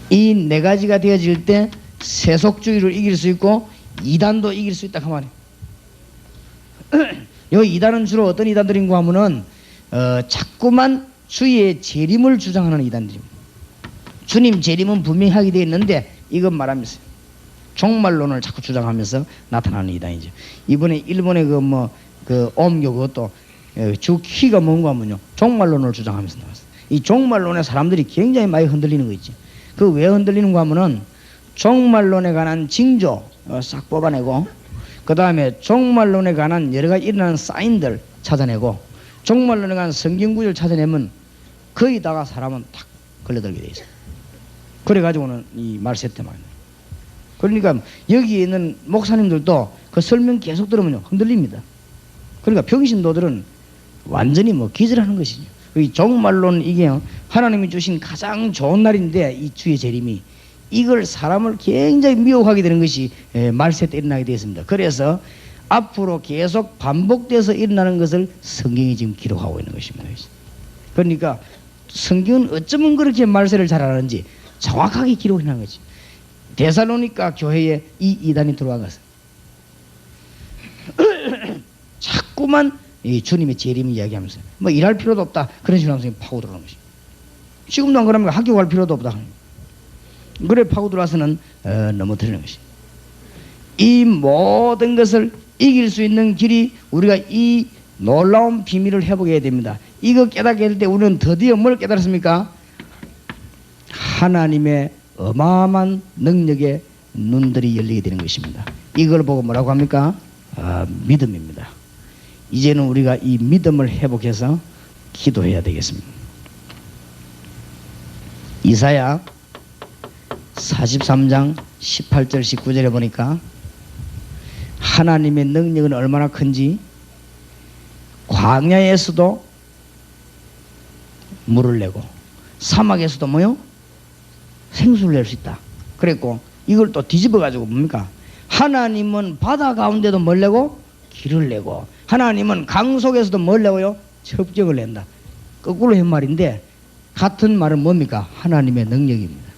이 네 가지가 되어질 때 세속주의를 이길 수 있고 이단도 이길 수 있다 그 말이에요. 이 이단은 주로 어떤 이단들인가 하면은 자꾸만 주의 재림을 주장하는 이단들입니다. 주님 재림은 분명히 하게 되어 있는데 이건 말하면서 종말론을 자꾸 주장하면서 나타나는 이단이죠. 이번에 일본의 그 엄교 그것도 주 키가 뭔가 하면요 종말론을 주장하면서 나왔어요. 이 종말론에 사람들이 굉장히 많이 흔들리는 거 있지. 그 왜 흔들리는가 하면은 종말론에 관한 징조 싹 뽑아내고 그 다음에 종말론에 관한 여러 가지 일어나는 사인들 찾아내고 종말론에 관한 성경 구절을 찾아내면 거기다가 사람은 탁 걸려들게 돼 있어요. 그래가지고는 이 말세태만. 그러니까 여기 있는 목사님들도 그 설명 계속 들으면요 흔들립니다. 그러니까 병신도들은 완전히 기절하는 것이죠. 이 종말론 이게 하나님이 주신 가장 좋은 날인데 이 주의 재림이 이걸 사람을 굉장히 미혹하게 되는 것이 말세 때 일어나게 되었습니다. 그래서 앞으로 계속 반복돼서 일어나는 것을 성경이 지금 기록하고 있는 것입니다. 그러니까 성경은 어쩌면 그렇게 말세를 잘 아는지 정확하게 기록해놓은 거지. 데살로니가 교회에 이 이단이 들어와 가서 자꾸만 이 주님의 재림 이야기하면서 일할 필요도 없다 그런 식으로 하면서 파고 들어오는 것이. 지금도 안 그러면 학교 갈 필요도 없다. 그래 파고 들어와서는 넘어뜨리는 것이. 이 모든 것을 이길 수 있는 길이 우리가 이 놀라운 비밀을 회복해야 됩니다. 이거 깨닫게 될 때 우리는 드디어 뭘 깨달았습니까? 하나님의 어마어마한 능력의 눈들이 열리게 되는 것입니다. 이걸 보고 뭐라고 합니까? 믿음입니다. 이제는 우리가 이 믿음을 회복해서 기도해야 되겠습니다. 이사야 43장 18절 19절에 보니까 하나님의 능력은 얼마나 큰지 광야에서도 물을 내고 사막에서도 생수를 낼 수 있다. 그랬고 이걸 또 뒤집어 가지고 뭡니까? 하나님은 바다 가운데도 뭘 내고 길을 내고 하나님은 강 속에서도 뭘 내고요? 첩경을 낸다. 거꾸로 한 말인데 같은 말은 뭡니까? 하나님의 능력입니다.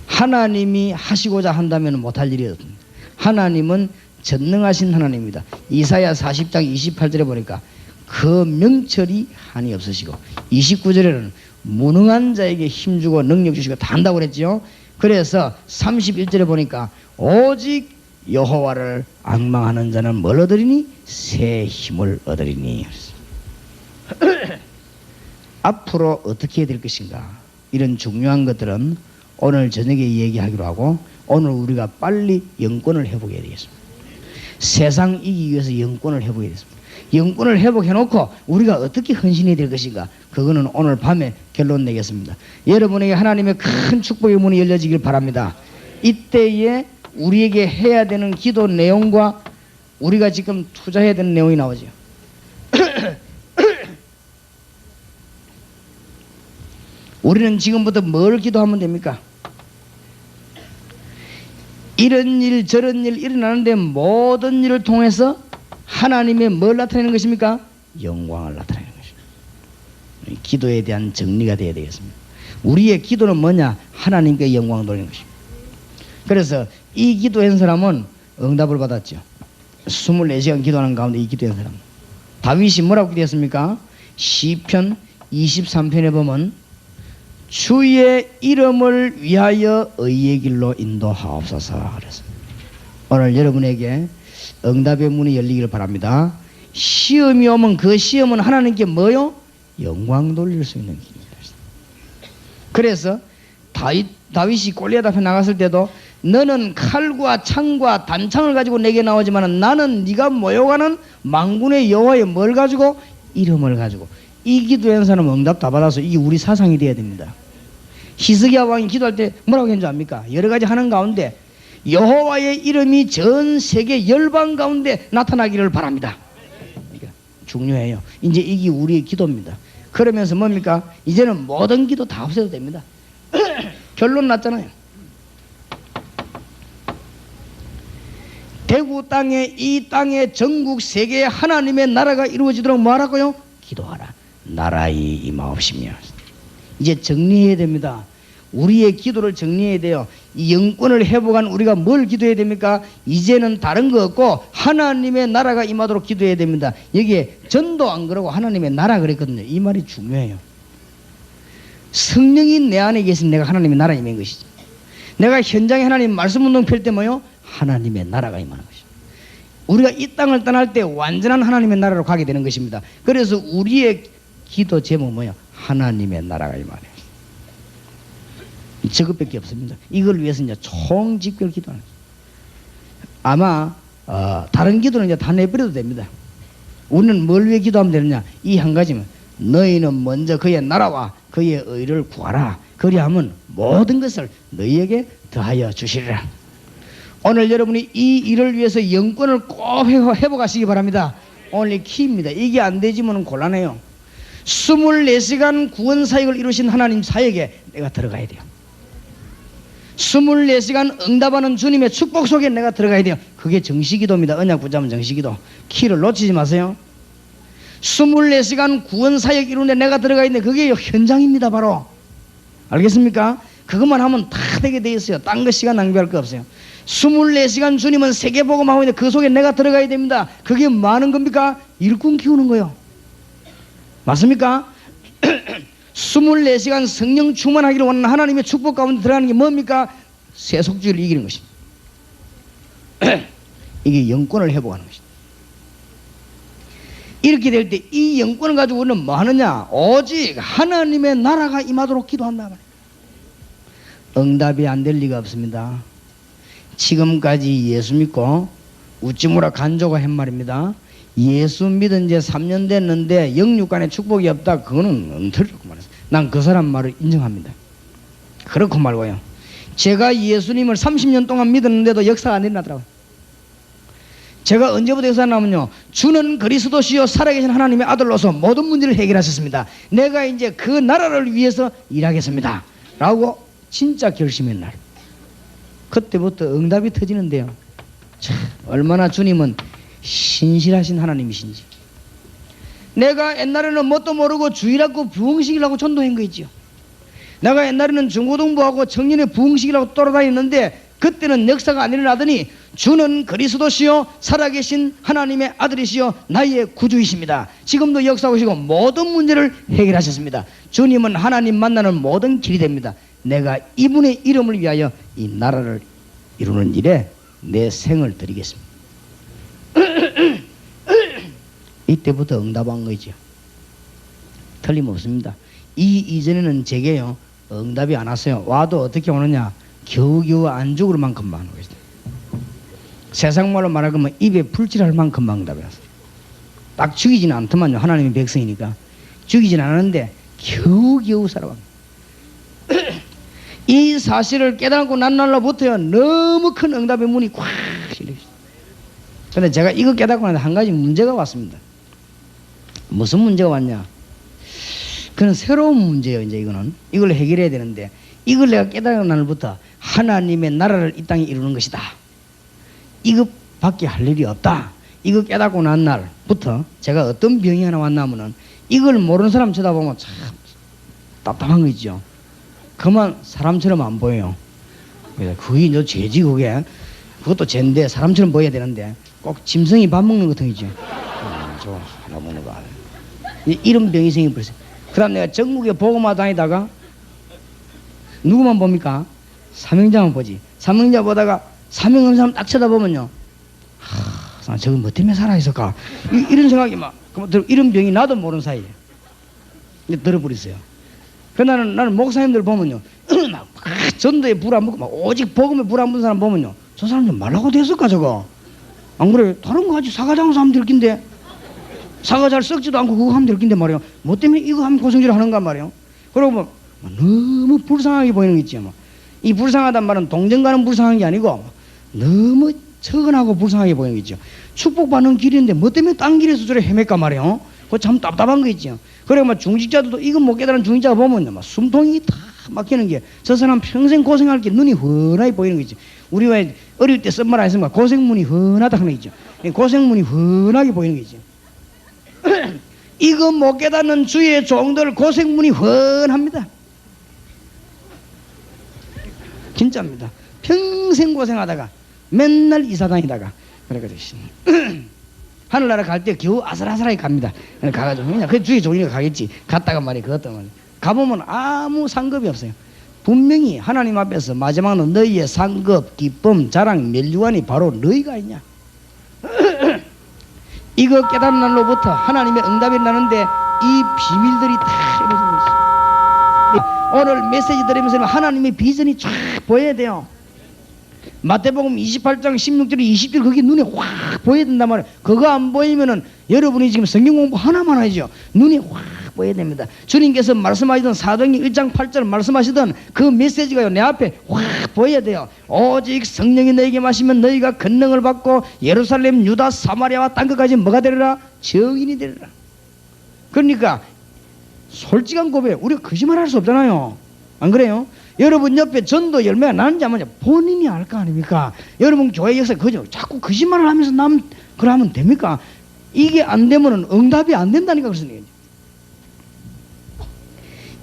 하나님이 하시고자 한다면 못할 일이 없습니다. 하나님은 전능하신 하나님입니다. 이사야 40장 28절에 보니까 그 명철이 한이 없으시고 29절에는 무능한 자에게 힘주고 능력 주시고 다 한다고 그랬죠. 그래서 31절에 보니까 오직 여호와를 앙망하는 자는 뭘 얻으리니? 새 힘을 얻으리니. 앞으로 어떻게 해야 될 것인가, 이런 중요한 것들은 오늘 저녁에 얘기하기로 하고 오늘 우리가 빨리 영권을 회복해야 되겠습니다. 세상 이기기 위해서 영권을 회복해야 되겠습니다. 영권을 회복해놓고 우리가 어떻게 헌신해야 될 것인가, 그거는 오늘 밤에 결론 내겠습니다. 여러분에게 하나님의 큰 축복의 문이 열려지길 바랍니다. 이때에 우리에게 해야 되는 기도 내용과 우리가 지금 투자해야 되는 내용이 나오죠. 우리는 지금부터 뭘 기도하면 됩니까? 이런 일 저런 일 일어나는데 모든 일을 통해서 하나님의 뭘 나타내는 것입니까? 영광을 나타내는 것입니다. 기도에 대한 정리가 되어야 되겠습니다. 우리의 기도는 뭐냐? 하나님께 영광을 돌리는 것입니다. 그래서 이 기도한 사람은 응답을 받았죠. 24시간 기도하는 가운데 이 기도한 사람, 다윗이 뭐라고 기도했습니까? 시편 23편에 보면 주의 이름을 위하여 의의 길로 인도하옵소서 그랬습니다. 오늘 여러분에게 응답의 문이 열리기를 바랍니다. 시험이 오면 그 시험은 하나님께 뭐요? 영광 돌릴 수 있는 길입니다. 그래서 다윗이 골리앗 앞에 나갔을 때도 너는 칼과 창과 단창을 가지고 내게 나오지만 나는 네가 모여가는 만군의 여호와의 뭘 가지고? 이름을 가지고. 이 기도한 사람은 응답 다 받아서 이게 우리 사상이 돼야 됩니다. 히스기야 왕이 기도할 때 뭐라고 했는지 압니까? 여러 가지 하는 가운데 여호와의 이름이 전 세계 열방 가운데 나타나기를 바랍니다. 그러니까 중요해요. 이제 이게 우리의 기도입니다. 그러면서 뭡니까? 이제는 모든 기도 다 없애도 됩니다. 결론 났잖아요. 대구 땅에, 이 땅에, 전국 세계에 하나님의 나라가 이루어지도록 뭐하라고요? 기도하라. 나라의 임하옵시며. 이제 정리해야 됩니다. 우리의 기도를 정리해야 돼요. 이 영권을 회복한 우리가 뭘 기도해야 됩니까? 이제는 다른 거 없고 하나님의 나라가 임하도록 기도해야 됩니다. 여기에 전도 안 그러고 하나님의 나라 그랬거든요. 이 말이 중요해요. 성령이 내 안에 계신 내가 하나님의 나라에 임한 것이죠. 내가 현장에 하나님 말씀 운동 펼 때 뭐요? 하나님의 나라가 임하는 것이죠. 우리가 이 땅을 떠날 때 완전한 하나님의 나라로 가게 되는 것입니다. 그래서 우리의 기도 제목 뭐예요? 하나님의 나라가 임하는 것이죠. 저것밖에 없습니다. 이걸 위해서 이제 총집결 기도하는 거죠. 아마 다른 기도는 이제 다 내버려도 됩니다. 우리는 뭘 위해 기도하면 되느냐? 이 한 가지면 너희는 먼저 그의 나라와 그의 의를 구하라. 그리하면 모든 것을 너희에게 더하여 주시리라. 오늘 여러분이 이 일을 위해서 영권을 꼭 회복하시기 바랍니다. 오늘 키입니다. 이게 안 되지면 곤란해요. 24시간 구원 사역을 이루신 하나님 사역에 내가 들어가야 돼요. 24시간 응답하는 주님의 축복 속에 내가 들어가야 돼요. 그게 정시기도입니다. 언약 붙잡은 정시기도. 키를 놓치지 마세요. 24시간 구원 사역 이루는데 내가 들어가 있는데 그게 현장입니다. 바로 알겠습니까? 그것만 하면 다 되게 돼 있어요. 딴 거 시간 낭비할 거 없어요. 24시간 주님은 세계복음하고 있는데 그 속에 내가 들어가야 됩니다. 그게 뭐 하는 겁니까? 일꾼 키우는 거요. 맞습니까? 24시간 성령 충만하기를 원하는 하나님의 축복 가운데 들어가는 게 뭡니까? 세속주의를 이기는 것입니다. 이게 영권을 회복하는 것입니다. 이렇게 될 때 이 영권을 가지고 우리는 뭐 하느냐? 오직 하나님의 나라가 임하도록 기도한다 말이에요. 응답이 안 될 리가 없습니다. 지금까지 예수 믿고 우찌무라 간조가 한 말입니다. 예수 믿은 지 3년 됐는데 영육간에 축복이 없다. 그거는 엉터리라고 말했어요. 난 그 사람 말을 인정합니다. 그렇고 말고요. 제가 예수님을 30년 동안 믿었는데도 역사가 안 일어나더라고요. 제가 언제부터 역사가 나면요. 주는 그리스도시요 살아계신 하나님의 아들로서 모든 문제를 해결하셨습니다. 내가 이제 그 나라를 위해서 일하겠습니다. 라고 진짜 결심한 날. 그때부터 응답이 터지는데요. 참 얼마나 주님은 신실하신 하나님이신지. 내가 옛날에는 뭣도 모르고 주일하고 부흥식이라고 전도한 거 있죠. 내가 옛날에는 중고등부하고 청년의 부흥식이라고 돌아다녔는데 그때는 역사가 안 일어나더니 주는 그리스도시요 살아계신 하나님의 아들이시요 나의 구주이십니다. 지금도 역사하시고 모든 문제를 해결하셨습니다. 주님은 하나님 만나는 모든 길이 됩니다. 내가 이분의 이름을 위하여 이 나라를 이루는 일에 내 생을 드리겠습니다. 이때부터 응답한 거죠. 틀림없습니다. 이 이전에는 제게요 응답이 안 왔어요. 와도 어떻게 오느냐? 겨우겨우 안죽을 만큼만 하는 것이다. 세상 말로 말하면 입에 풀칠할 만큼만 응답이 왔어요. 딱 죽이지는 않더만요. 하나님의 백성이니까 죽이지는 않았는데 겨우겨우 살아갑니다. 이 사실을 깨닫고 난 날로부터요 너무 큰 응답의 문이 콱 열렸어요. 그런데 제가 이거 깨닫고 나서 한 가지 문제가 왔습니다. 무슨 문제가 왔냐? 그건 새로운 문제예요. 이제 이걸 해결해야 되는데 이걸 내가 깨닫는 날부터 하나님의 나라를 이 땅에 이루는 것이다. 이것밖에 할 일이 없다. 이거 깨닫고 난 날부터 제가 어떤 병이 하나 왔냐면은 이걸 모르는 사람 쳐다보면 참 답답한 거 있죠. 그만 사람처럼 안 보여요. 그게 너 죄지 그게. 그것도 죄인데 사람처럼 보여야 되는데 꼭 짐승이 밥 먹는 것 같은 거죠. 저거 하나 먹는 거 아니에요. 이런 병이 생겨버렸어요. 그 다음 내가 전국에 보고만 다니다가 누구만 봅니까? 삼형제만 보지. 삼형제 보다가 삼형제 사람 딱 쳐다보면요. 저거 뭐 때문에 살아있을까? 이런 생각이 막 이런 병이 나도 모르는 사이에 들어버렸어요. 나는 목사님들 보면요. 막 전도에 불 안 붙고 막 오직 복음에 불 안 붙는 사람 보면요. 저 사람 좀 말라고 됐을까 저거? 안 그래? 다른 거 하지 사과장사 하면 될 낀데 사과 잘 썩지도 않고 그거 하면 될 낀데 말이에요. 뭐 때문에 이거 하면 고성질 하는가 말이에요. 그리고 뭐 너무 불쌍하게 보이는 거 있지. 이 불쌍하단 말은 동정 가는 불쌍한 게 아니고 너무 처근하고 불쌍하게 보이는 거 있죠. 축복받는 길인데 뭐 때문에 딴 길에서 저래 헤맬까 말이에요. 그거 참 답답한 거 있죠. 그래 막 중직자들도 이건 못 깨달은 중직자가 보면요 막 숨통이 다 막히는 게 저 사람 평생 고생할 게 눈이 훤하게 보이는 거 있죠. 우리 왜 어릴 때 쓴 말 아니습니까? 고생문이 훤하다 하는 거 있죠. 고생문이 훤하게 보이는 거 있죠. 이거 못 깨닫는 주의 종들 고생문이 훤합니다. 진짜입니다. 평생 고생하다가 맨날 이사다니다가 그래가지고 하늘나라 갈 때 겨우 아슬아슬하게 갑니다. 가가지고 그냥 그 주에 좋으니까 가겠지. 갔다가 말이야 그것도 말이야. 가보면 아무 상급이 없어요. 분명히 하나님 앞에서 마지막은 너희의 상급, 기쁨, 자랑, 멸류관이 바로 너희가 있냐. 이거 깨달은 날로부터 하나님의 응답이 나는데 이 비밀들이 다 이루어지고 있어요. 오늘 메시지 들으면서 하나님의 비전이 쫙 보여야 돼요. 마태복음 28장 16절 20절 그게 눈에 확 보여야 된단 말이에요. 그거 안 보이면은 여러분이 지금 성경 공부 하나만 하죠. 눈이 확 보여야 됩니다. 주님께서 말씀하시던 사도행전 1장 8절 말씀하시던 그 메시지가요 내 앞에 확 보여야 돼요. 오직 성령이 너에게 마시면 너희가 권능을 받고 예루살렘, 유다, 사마리아와 땅끝까지 뭐가 되리라? 증인이 되리라. 그러니까 솔직한 고백, 우리가 거짓말 할 수 없잖아요. 안 그래요? 여러분 옆에 전도 열매가 나는지 안 나는지 본인이 알 거 아닙니까? 여러분 교회 역사에 그죠? 자꾸 거짓말을 하면서 그러면 됩니까? 이게 안 되면은 응답이 안 된다니까. 그래서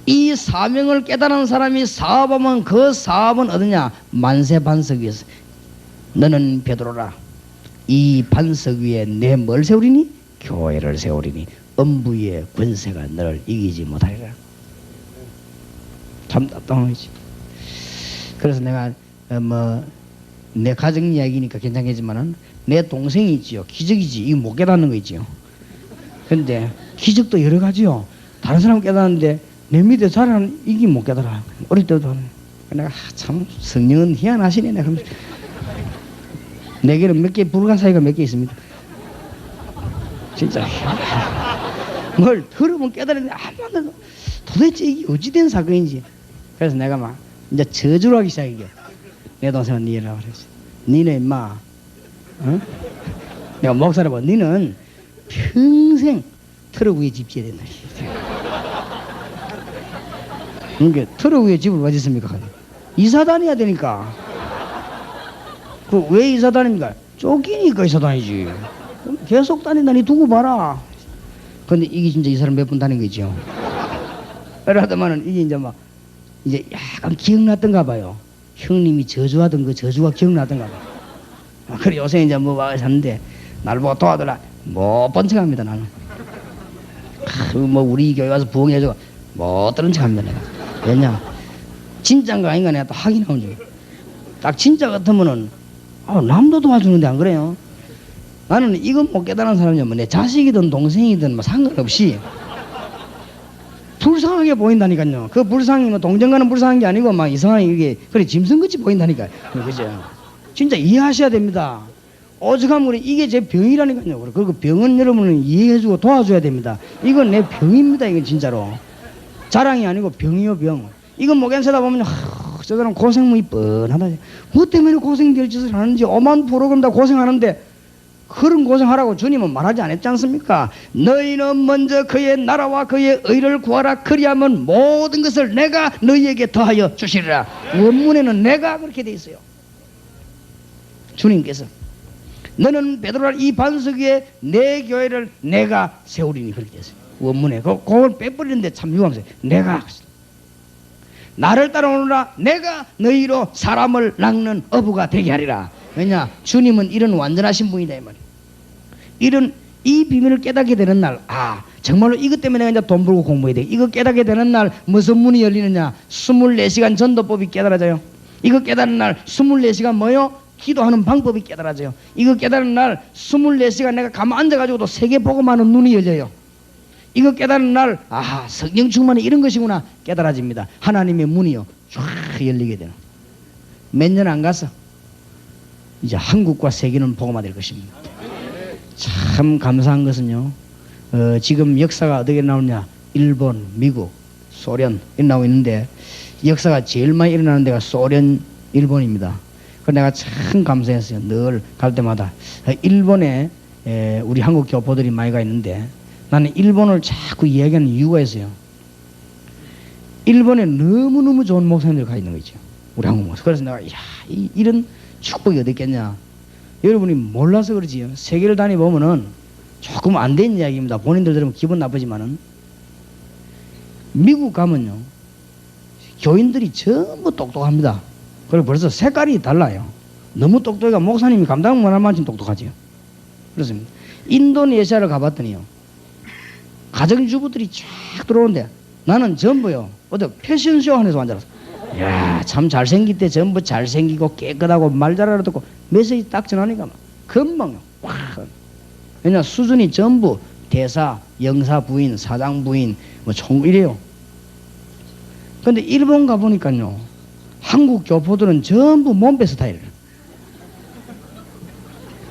이 사명을 깨달은 사람이 사업하면 그 사업은 어디냐? 만세 반석 위에서. 너는 베드로라. 이 반석 위에 내 뭘 세우리니? 교회를 세우리니 음부의 권세가 너를 이기지 못하리라. 참 답답하지. 그래서 내가 내 가정 이야기니까 괜찮겠지만은 내 동생이 있지요. 기적이지. 이거 못 깨닫는 거 있지요. 근데 기적도 여러 가지요. 다른 사람 깨닫는데 내 밑에 자라는 이게 못 깨달아. 어릴 때도 하는. 내가 참 성령은 희한하시네. 내가 내게는 몇 개 불간 사이가 몇 개 있습니다. 진짜 뭘 들으면 깨달았는데 아무도 도대체 이게 어찌된 사건인지. 그래서 내가 막 이제 저주를 하기 시작이게. 내 동생은 니라고 그랬어. 니는 임마, 어? 내가 목사를 봐. 니는 평생 트럭 위에 집 지어야 된다. 그러니까 트럭 위에 집을 왜 짓습니까? 이사 다녀야 되니까. 그 왜 이사 다닙니까? 쫓기니까 이사 다니지. 계속 다닌다니 두고 봐라. 근데 이게 진짜 이 사람 몇 번 다닌 거죠. 그러다마는 이게 이제 막 이제 약간 기억났던가 봐요. 형님이 저주하던 그 저주가 기억나던가 봐요. 그래 요새 이제 뭐 와서 샀는데 날 보고 도와달라 못 본 척합니다. 나는 뭐 우리 교회 와서 부흥해줘 못 들은 척합니다. 내가 왜냐 진짜인가 아닌가 내가 또 확인하면 줘. 딱 진짜 같으면은 남도 도와주는데 안 그래요? 나는 이건 못 깨달은 사람이면 내 자식이든 동생이든 뭐 상관없이 불쌍하게 보인다니까요. 그 불쌍이 뭐 동정 가는 불쌍한 게 아니고 막 이상하게 이게 그래 짐승같이 보인다니까. 그죠? 진짜 이해하셔야 됩니다. 오죽하면 우리 이게 제 병이라니까요. 그리고 병은 여러분은 이해해주고 도와줘야 됩니다. 이건 내 병입니다. 이건 진짜로 자랑이 아니고 병이요 병. 이건 목연세다 보면 저 사람 고생무이 뻔하다. 뭐 때문에 고생될 짓을 하는지 오만 프로그램 다 고생하는데 그런 고생하라고 주님은 말하지 않았지 않습니까? 너희는 먼저 그의 나라와 그의 의를 구하라. 그리하면 모든 것을 내가 너희에게 더하여 주시리라. 원문에는 내가 그렇게 돼 있어요. 주님께서 너는 베드로라 이 반석 위에 내 교회를 내가 세우리니 그렇게 됐어요. 원문에 그걸 빼버리는데 참 유감스러워요. 내가 나를 따라오느라 내가 너희로 사람을 낚는 어부가 되게 하리라. 왜냐 주님은 이런 완전하신 분이다 이 말이에요. 이런 이 비밀을 깨닫게 되는 날, 정말로 이것 때문에 내가 이제 돈 벌고 공부해야 돼. 이거 깨닫게 되는 날 무슨 문이 열리느냐? 24시간 전도법이 깨달아져요. 이거 깨달은 날 24시간 뭐요? 기도하는 방법이 깨달아져요. 이거 깨달은 날 24시간 내가 가만 앉아가지고도 세계 보고만 하는 눈이 열려요. 이거 깨달은 날 성령 충만이 이런 것이구나 깨달아집니다. 하나님의 문이요 쫙 열리게 되는. 몇 년 안 가서 이제 한국과 세계는 복음화 될 것입니다. 참 감사한 것은요 지금 역사가 어떻게 나오냐 일본, 미국, 소련 이렇게 나오고 있는데 역사가 제일 많이 일어나는 데가 소련, 일본입니다. 그래서 내가 참 감사했어요. 늘 갈 때마다 일본에 우리 한국 교포들이 많이 가 있는데 나는 일본을 자꾸 이야기하는 이유가 있어요. 일본에 너무너무 좋은 목사님들 가 있는 거죠. 우리 한국 목사. 그래서 내가 이런 축복이 어디 있겠냐. 여러분이 몰라서 그러지요. 세계를 다니보면은 조금 안 된 이야기입니다. 본인들 들으면 기분 나쁘지만은 미국 가면요 교인들이 전부 똑똑합니다. 그리고 벌써 색깔이 달라요. 너무 똑똑해가 목사님이 감당 못할 만큼 똑똑하지요. 그렇습니다. 인도네시아를 가봤더니요, 가정주부들이 쫙 들어오는데 나는 전부요, 어디 패션쇼 안에서 앉아서, 이야, 참 잘생길 때 전부 잘생기고 깨끗하고 말 잘 알아듣고 메시지 딱 전하니까 금방 확. 왜냐, 수준이 전부 대사, 영사 부인, 사장 부인, 뭐 총 이래요. 근데 일본 가보니까요, 한국 교포들은 전부 몸빼 스타일.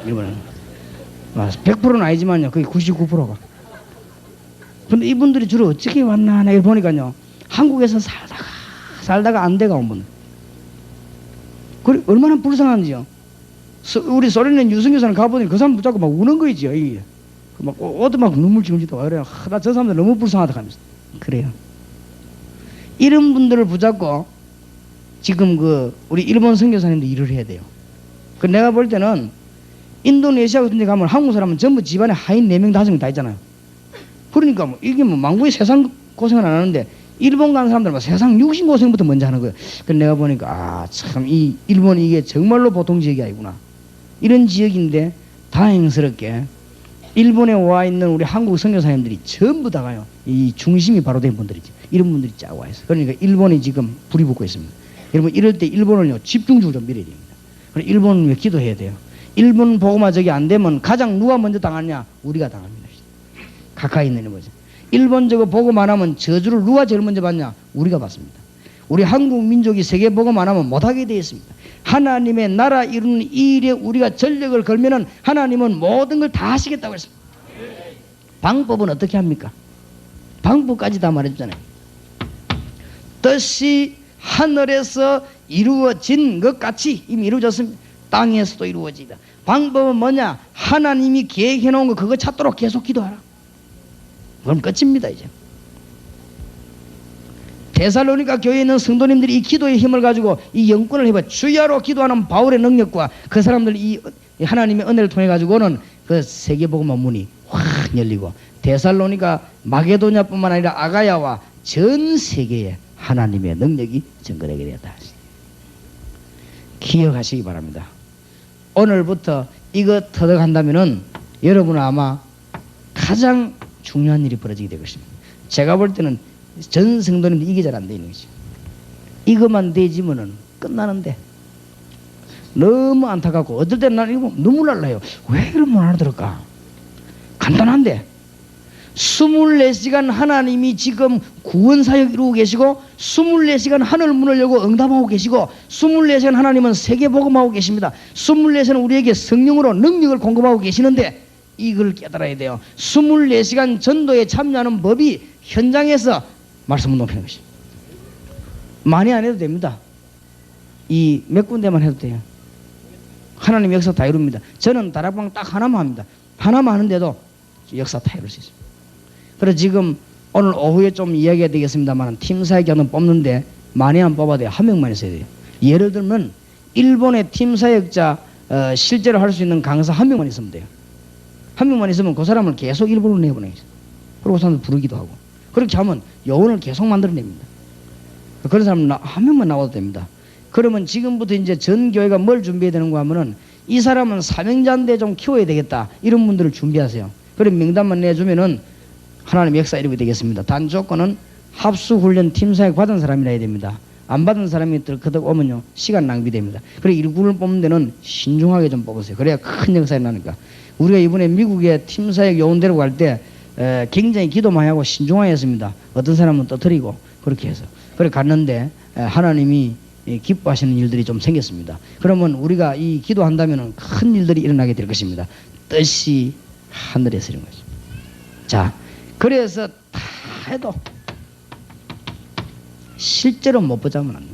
일본은 100%는 아니지만요, 거의 99%가. 근데 이분들이 주로 어떻게 왔나 내가 보니까요, 한국에서 살다가 안 돼가 온 분들. 그 얼마나 불쌍한지요. 우리 소련의 유승교사는 가보니 그 사람 붙잡고 막 우는 거이지요. 이게 막 어디 막 눈물 지금지도 와 그래요. 나 저 사람들 너무 불쌍하다 하면서. 그래요. 이런 분들을 붙잡고 지금 그 우리 일본 선교사님도 일을 해야 돼요. 그 내가 볼 때는 인도네시아 같은 데 가면 한국 사람은 전부 집안에 하인 4명 5명 다 있잖아요. 그러니까 뭐 이게 뭐 망부에 세상 고생을 안 하는데 일본 가는 사람들은 세상 육신 고생부터 먼저 하는 거예요. 그래서 내가 보니까 아, 참 이 일본이 이게 정말로 보통 지역이 아니구나. 이런 지역인데 다행스럽게 일본에 와 있는 우리 한국 선교사님들이 전부 다가요. 이 중심이 바로 된 분들이지. 이런 분들이 쫙 와 있어요. 그러니까 일본이 지금 불이 붙고 있습니다. 여러분 이럴 때 일본을요 집중적으로 좀 밀어야 됩니다. 그래서 일본은 왜 기도해야 돼요? 일본 보고만 저기 안 되면 가장 누가 먼저 당하냐? 우리가 당합니다. 가까이 있는 거죠. 일본 저거 보고만 하면 저주를 누가 제일 먼저 받냐? 우리가 받습니다. 우리 한국 민족이 세계 보고만 하면 못하게 되어 있습니다. 하나님의 나라 이루는 이 일에 우리가 전력을 걸면은 하나님은 모든 걸 다 하시겠다고 했습니다. 방법은 어떻게 합니까? 방법까지 다 말해주잖아요. 뜻이 하늘에서 이루어진 것 같이 이미 이루어졌습니다. 땅에서도 이루어지다. 방법은 뭐냐? 하나님이 계획해 놓은 거 그거 찾도록 계속 기도하라. 그럼 끝입니다. 이제 데살로니가 교회에 있는 성도님들이 이 기도의 힘을 가지고 이 영권을 해봐. 주야로 기도하는 바울의 능력과 그 사람들 이 하나님의 은혜를 통해 가지고는 그 세계복음의 문이 확 열리고 데살로니가 마게도냐뿐만 아니라 아가야와 전 세계에 하나님의 능력이 전거되게 되었다. 기억하시기 바랍니다. 오늘부터 이거 터득한다면은 여러분은 아마 가장 중요한 일이 벌어지게 될 것입니다. 제가 볼 때는 전 성도님들 이게 잘 안 되는 거죠. 이것만 되지면은 끝나는데 너무 안타깝고 어떨 때는 나는 이거 눈물 날라요. 왜 이런 말 안 들을까? 간단한데 24시간 하나님이 지금 구원사역 이루고 계시고 24시간 하늘 문을 열고 응답하고 계시고 24시간 하나님은 세계복음하고 계십니다. 24시간 우리에게 성령으로 능력을 공급하고 계시는데 이걸 깨달아야 돼요. 24시간 전도에 참여하는 법이 현장에서 말씀을 높이는 것입니다. 많이 안 해도 됩니다. 이 몇 군데만 해도 돼요. 하나님 역사 다 이룹니다. 저는 다락방 딱 하나만 합니다. 하나만 하는데도 역사 다 이룰 수 있습니다. 그래서 지금 오늘 오후에 좀 이야기가 되겠습니다만 팀사역자는 뽑는데 많이 안 뽑아도 돼요. 한 명만 있어야 돼요. 예를 들면 일본의 팀사역자 실제로 할 수 있는 강사 한 명만 있으면 돼요. 한 명만 있으면 그 사람을 계속 일본으로 내보내요. 그리고 그 사람들 부르기도 하고 그렇게 하면 요원을 계속 만들어냅니다. 그런 사람 한 명만 나와도 됩니다. 그러면 지금부터 이제 전 교회가 뭘 준비해야 되는가 하면은 이 사람은 사명자인데 좀 키워야 되겠다. 이런 분들을 준비하세요. 그럼 명단만 내주면은 하나님 역사 이루게 되겠습니다. 단 조건은 합수훈련 팀사역 받은 사람이라 해야 됩니다. 안 받은 사람이 그득 오면요 시간 낭비됩니다. 그래 일꾼을 뽑는 데는 신중하게 좀 뽑으세요. 그래야 큰 역사가 나니까. 우리가 이번에 미국에 팀사역 요원대로 갈 때 굉장히 기도 많이 하고 신중하게 했습니다. 어떤 사람은 떠들이고 그렇게 해서 그래 갔는데 하나님이 기뻐하시는 일들이 좀 생겼습니다. 그러면 우리가 이 기도한다면 큰 일들이 일어나게 될 것입니다. 뜻이 하늘에서 이런 거죠. 자, 그래서 다 해도 실제로 못 보자면 안 돼요.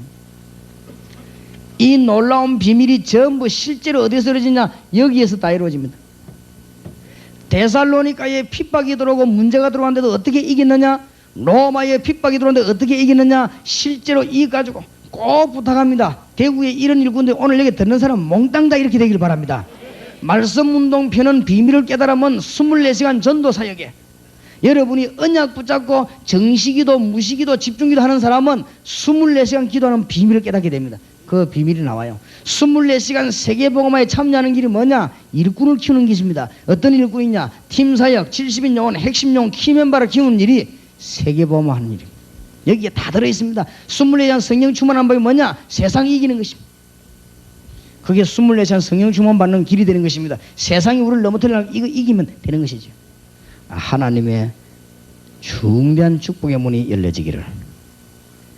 이 놀라운 비밀이 전부 실제로 어디서 이루어지냐? 여기에서 다 이루어집니다. 데살로니가에 핍박이 들어오고 문제가 들어왔는데도 어떻게 이겼느냐? 로마에 핍박이 들어왔는데 어떻게 이겼느냐? 실제로 이 가지고 꼭 부탁합니다. 대구에 이런 일꾼데 오늘 여기 듣는 사람 몽땅 다 이렇게 되길 바랍니다. 말씀운동 편은 비밀을 깨달으면 24시간 전도 사역에 여러분이 언약 붙잡고 정시기도 무시기도 집중기도 하는 사람은 24시간 기도하는 비밀을 깨닫게 됩니다. 그 비밀이 나와요. 24시간 세계복음화에 참여하는 길이 뭐냐? 일꾼을 키우는 것입니다. 어떤 일꾼이냐? 팀사역, 70인 요원, 핵심 요원, 키멤버를 키우는 일이 세계복음화 하는 일입니다. 여기에 다 들어있습니다. 24시간 성령 충만한 법이 뭐냐? 세상 이기는 것입니다. 그게 24시간 성령 충만 받는 길이 되는 것입니다. 세상이 우리를 넘어뜨리려고 이기면 되는 것이죠. 하나님의 중대한 축복의 문이 열려지기를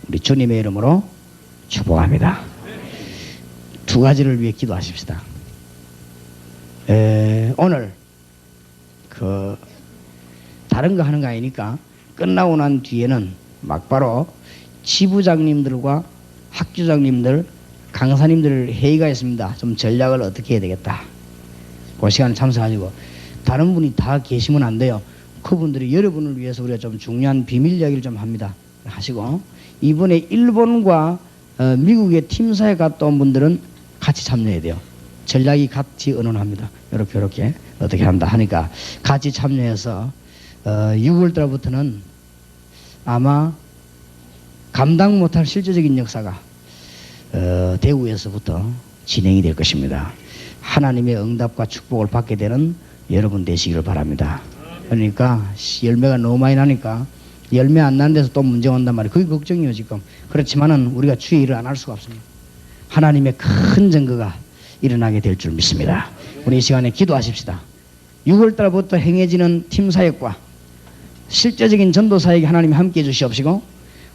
우리 주님의 이름으로 축복합니다. 두 가지를 위해 기도하십시다. 오늘 다른 거 하는 거 아니니까 끝나고 난 뒤에는 막바로 지부장님들과 학주장님들, 강사님들 회의가 있습니다. 좀 전략을 어떻게 해야 되겠다. 그 시간에 참석하시고 다른 분이 다 계시면 안 돼요. 그분들이 여러분을 위해서 우리가 좀 중요한 비밀 이야기를 좀 합니다. 하시고 이번에 일본과 미국의 팀사에 갔다 온 분들은 같이 참여해야 돼요. 전략이 같이 의논합니다. 이렇게 어떻게 한다 하니까 같이 참여해서 6월 달부터는 아마 감당 못할 실제적인 역사가 대구에서부터 진행이 될 것입니다. 하나님의 응답과 축복을 받게 되는 여러분 되시기를 바랍니다. 그러니까 열매가 너무 많이 나니까 열매 안 나는 데서 또 문제가 온단 말이에요. 그게 걱정이에요 지금. 그렇지만은 우리가 주의 일을 안 할 수가 없습니다. 하나님의 큰 증거가 일어나게 될 줄 믿습니다. 우리 이 시간에 기도하십시다. 6월 달부터 행해지는 팀 사역과 실제적인 전도 사역에 하나님이 함께해 주시옵시고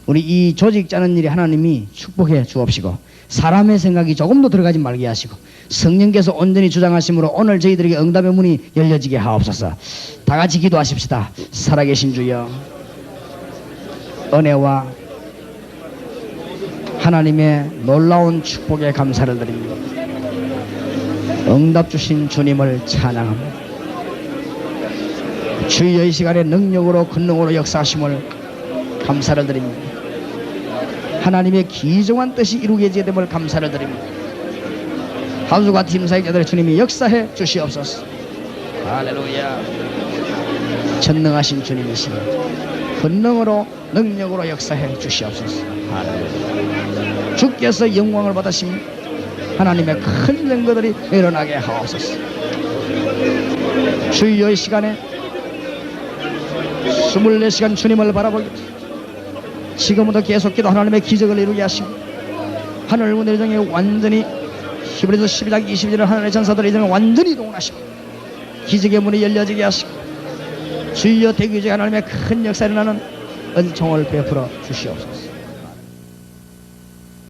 우리 이 조직 짜는 일에 하나님이 축복해 주옵시고 사람의 생각이 조금도 들어가지 말게 하시고 성령께서 온전히 주장하심으로 오늘 저희들에게 응답의 문이 열려지게 하옵소서. 다 같이 기도하십시다. 살아계신 주여, 은혜와 하나님의 놀라운 축복에 감사를 드립니다. 응답 주신 주님을 찬양합니다. 주여 이 시간에 능력으로 권능으로 역사하심을 감사를 드립니다. 하나님의 기정한 뜻이 이루어지게 됨을 감사를 드립니다. 하수과 팀사역자들의 주님이 역사해 주시옵소서. 할렐루야. 전능하신 주님이시니 권능으로 능력으로 역사해 주시옵소서. 할렐루야. 주께서 영광을 받으시며 하나님의 큰 증거들이 일어나게 하옵소서. 주여 이 시간에 24시간 주님을 바라보기 지금부터 계속해도 하나님의 기적을 이루게 하시고 하늘 문의 정에 완전히 히브리서 12장 22절에 하늘의 전사들의 이정에 완전히 동원하시고 기적의 문이 열려지게 하시고 주여 대기적인 하나님의 큰 역사 일어나는 은총을 베풀어 주시옵소서.